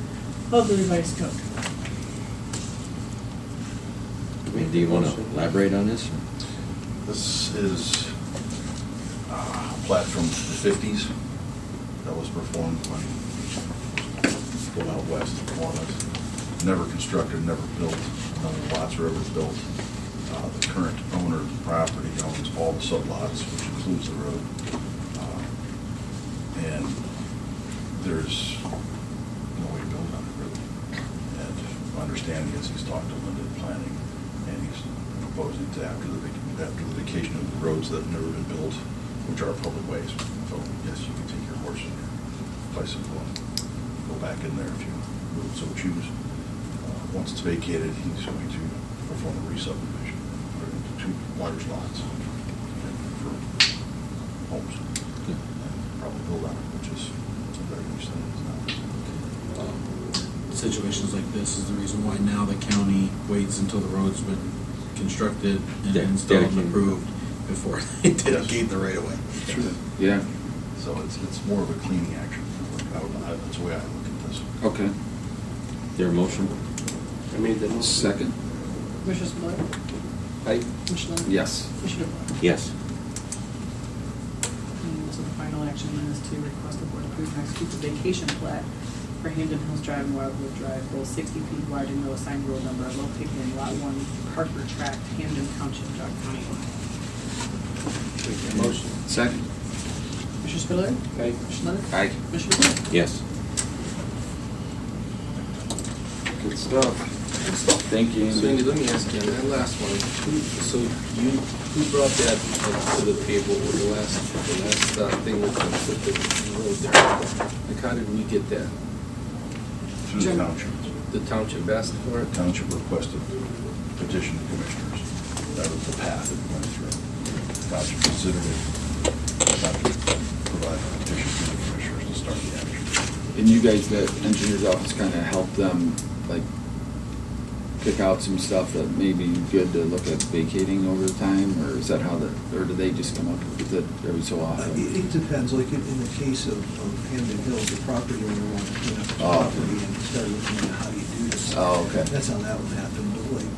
of the revised code. Do you want to elaborate on this? This is a plat from the 50s that was performed when going out west of Walnut. Never constructed, never built, none of the lots were ever built. The current owner of the property owns all the sublots, which includes the road. And there's no way to build on it, really. And my understanding is he's talked to Linda Planning, and he's proposing to, after the vacation of the roads that have never been built, which are public ways. So, yes, you can take your horse and your bicycle and go back in there if you would so choose. Once it's vacated, he's going to perform a re-subdivision, put it into 2 large lots for homes. And probably build on it, which is a very nice thing. Situations like this is the reason why now the county waits until the road's been constructed and installed and approved before they dedicate the right of way. True. Yeah. So it's more of a cleaning action. That's the way I look at this. Okay. Their motion? I made the motion. Second? Commissioner Spudler? Aye. Commissioner Lennon? Yes. Commissioner DeBoer? Yes. And so the final action then is to request the board approve and execute the vacation plat for Hampton Hills Drive and Wildwood Drive, both 60 feet wide and no assigned road number, are located in Lot 1, Parker Tract, Hampton Township, Jog County. Make the motion. Second? Commissioner Spudler? Aye. Commissioner Lennon? Aye. Commissioner DeBoer? Yes. Good stuff. Good stuff. Thank you, So Andy. Andy, let me ask you, on that last one, who brought that to the table with the last thing with the road there? Like, how did we get that? Through the township. The township asked for it? The township requested petition to commissioners. That was the path that we went through. The township considered it. The township provided a petition to the commissioners to start the action. And you guys, the engineer's office kind of helped them, like, pick out some stuff that may be good to look at vacating over time, or is that how or do they just come up with it every so often? It depends, like in the case of Hampton Hills, the property owner wanted to clean up the property and start looking at how do you do this. Oh, okay. That's how that one happened, but like,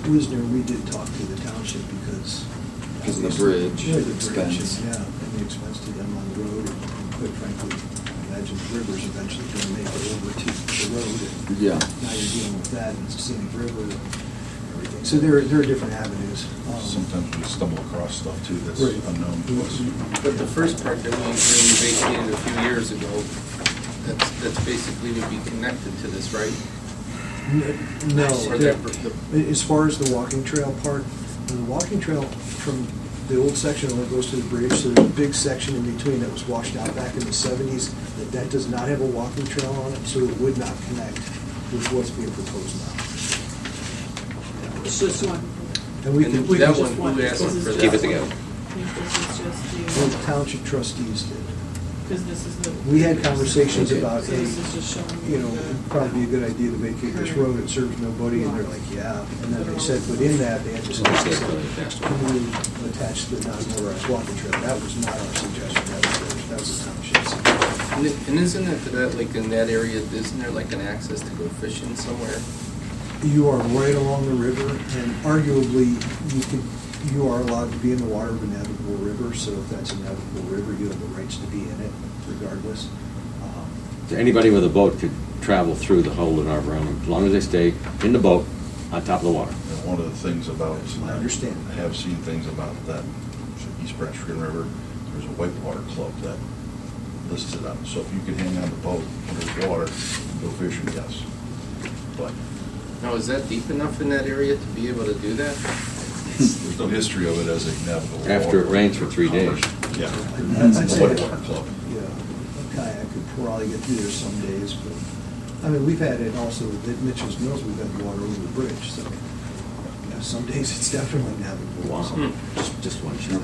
Wisner, we did talk to the township because. Because of the bridge Yeah, the expense. bridge, yeah, and the expense to them on the road, and quite frankly, I imagine the river's eventually gonna make it over to the road. And Yeah. now you're dealing with that, and it's a scenic river and everything. So there are different avenues. Sometimes we stumble across stuff too that's Right. unknown to us. But the first part that we vacated a few years ago, that's basically would be connected to this, right? No, Or as far as the walking trail part, the walking trail from the old section only goes to the bridge, so there's a big section in between that was washed out back in the 70s, that does not have a walking trail on it, so it would not connect with what's being proposed now. It's just one. And we can That just one, who asked for that? Keep it together. I think this is just the township trustees did. because this is the. We had conversations about, So hey, this is just showing. you know, it'd probably be a good idea to vacate this road, it serves nobody, and they're like, yeah. And then they said, but in that, they had to say, can we attach the non-motorized walking trail? That was not our suggestion, that was the township's. And isn't it that, like, in that area, isn't there like an access to go fishing somewhere? You are right along the river, and arguably, you are allowed to be in the water of a navigable river, so if that's a navigable river, you have the rights to be in it regardless. Anybody with a boat could travel through the Holden Arboretum as long as they stay in the boat on top of the water. And one of the things about, I understand. I have seen things about that East Branch River, there's a whitewater club that lists it on. So if you can hang on the boat when there's water, go fishing, yes. But Now, is that deep enough in that area to be able to do that? there's no history of it as a navigable. After it rains for 3 days. Yeah. I'd say, Whitewater club. yeah, a kayak could probably get through there some days, but, I mean, we've had it also at Mitchell's Mills, we've had water over the bridge, so, yeah, some days it's definitely navigable. Wow. So- Just one shot.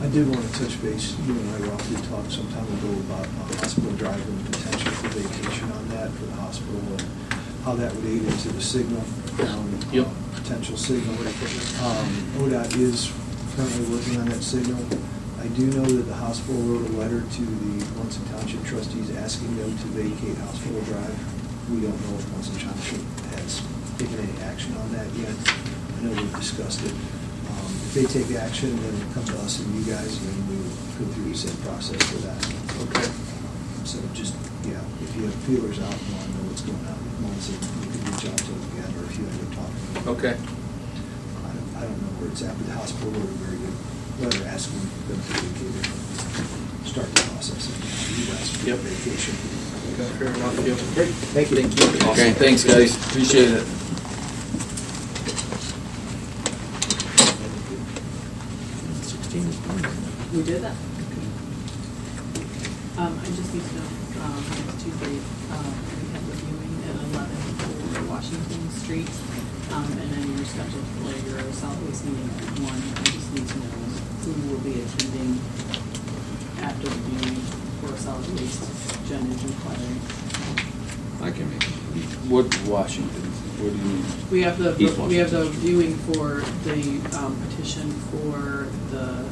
I did want to touch base, you and I roughly talked some time ago about Hospital Drive and the potential for vacation on that for the hospital and how that would aid into the signal down, potential signal. ODOT is currently working on that signal. I do know that the hospital wrote a letter to the Munson Township trustees asking them to vacate Hospital Drive. We don't know if Munson Township has taken any action on that yet. I know we've discussed it. If they take action, then it comes to us and you guys, and then we will go through the same process for that. Okay. So just, yeah, if you have feelers out and want to know what's going on, Melissa, you can reach out to them again, or if you end up talking to them. Okay. I don't know where it's at with the hospital, or a very good letter asking them to vacate it. Start the process. You guys for vacation. Okay, fair enough. Yep. Great, thank you. Okay, thanks, guys, appreciate it. We did that. I just need to know, next Tuesday, we have the viewing at 11 for Washington Street, and then you're scheduled for your solid waste meeting at 1. I just need to know who will be attending after the viewing for solid waste. Jen is inquiring. I can make it. What Washington, what do you mean? We have the, East we have the Washington. viewing for the petition for the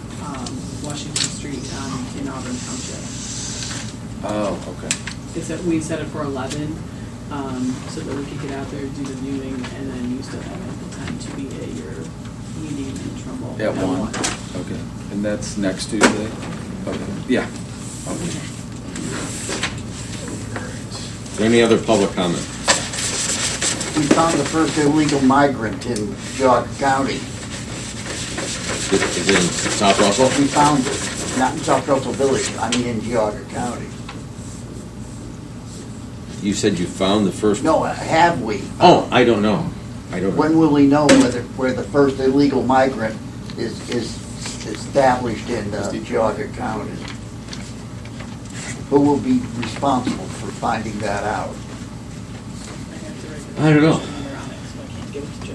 Washington Street in Auburn Township. Oh, okay. It's that we set it for 11, so that we could get out there, do the viewing, and then you still have ample time to be at your meeting in Trumbull. At 1, okay, and that's next Tuesday? Okay, yeah. Okay. Is there any other public comment? We found the first illegal migrant in Geauga County. Is it in South Russell? We found it, not in South Russell Village, I mean in Geauga County. You said you found the first? No, have we? Oh, I don't know. I don't know. When will we know where the first illegal migrant is established in Geauga County? Who will be responsible for finding that out? I don't know.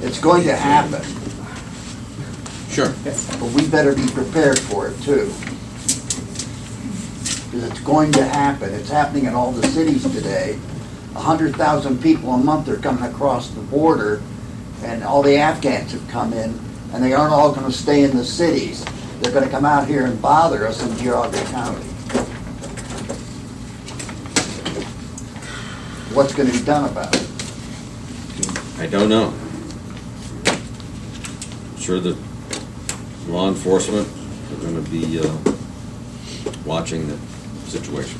It's going to happen. Sure. But we better be prepared for it too. Because it's going to happen. It's happening in all the cities today. 100,000 people a month are coming across the border, and all the Afghans have come in, and they aren't all going to stay in the cities. They're going to come out here and bother us in Geauga County. What's going to be done about it? I don't know. I'm sure that law enforcement are going to be watching the situation.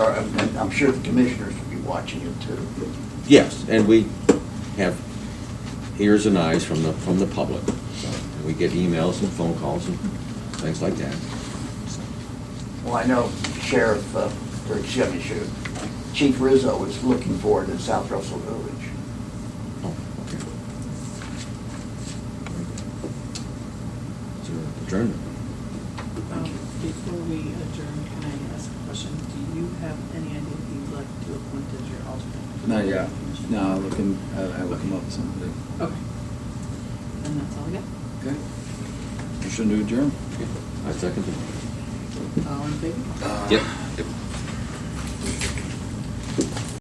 And I'm sure the commissioners will be watching it too. Yes, and we have ears and eyes from the public. So, and we get emails and phone calls and things like that. Well, I know Sheriff, or excuse me, Chief Rizzo is looking for it in South Russell Village. Oh, okay. Is there adjournment? Before we adjourn, can I ask a question? Do you have any idea who you'd like to appoint as your alternate? Not yet. No, I look him up someday. Okay. And that's all I got. Okay. Motion to adjourn? I second the motion. All in favor? Yep.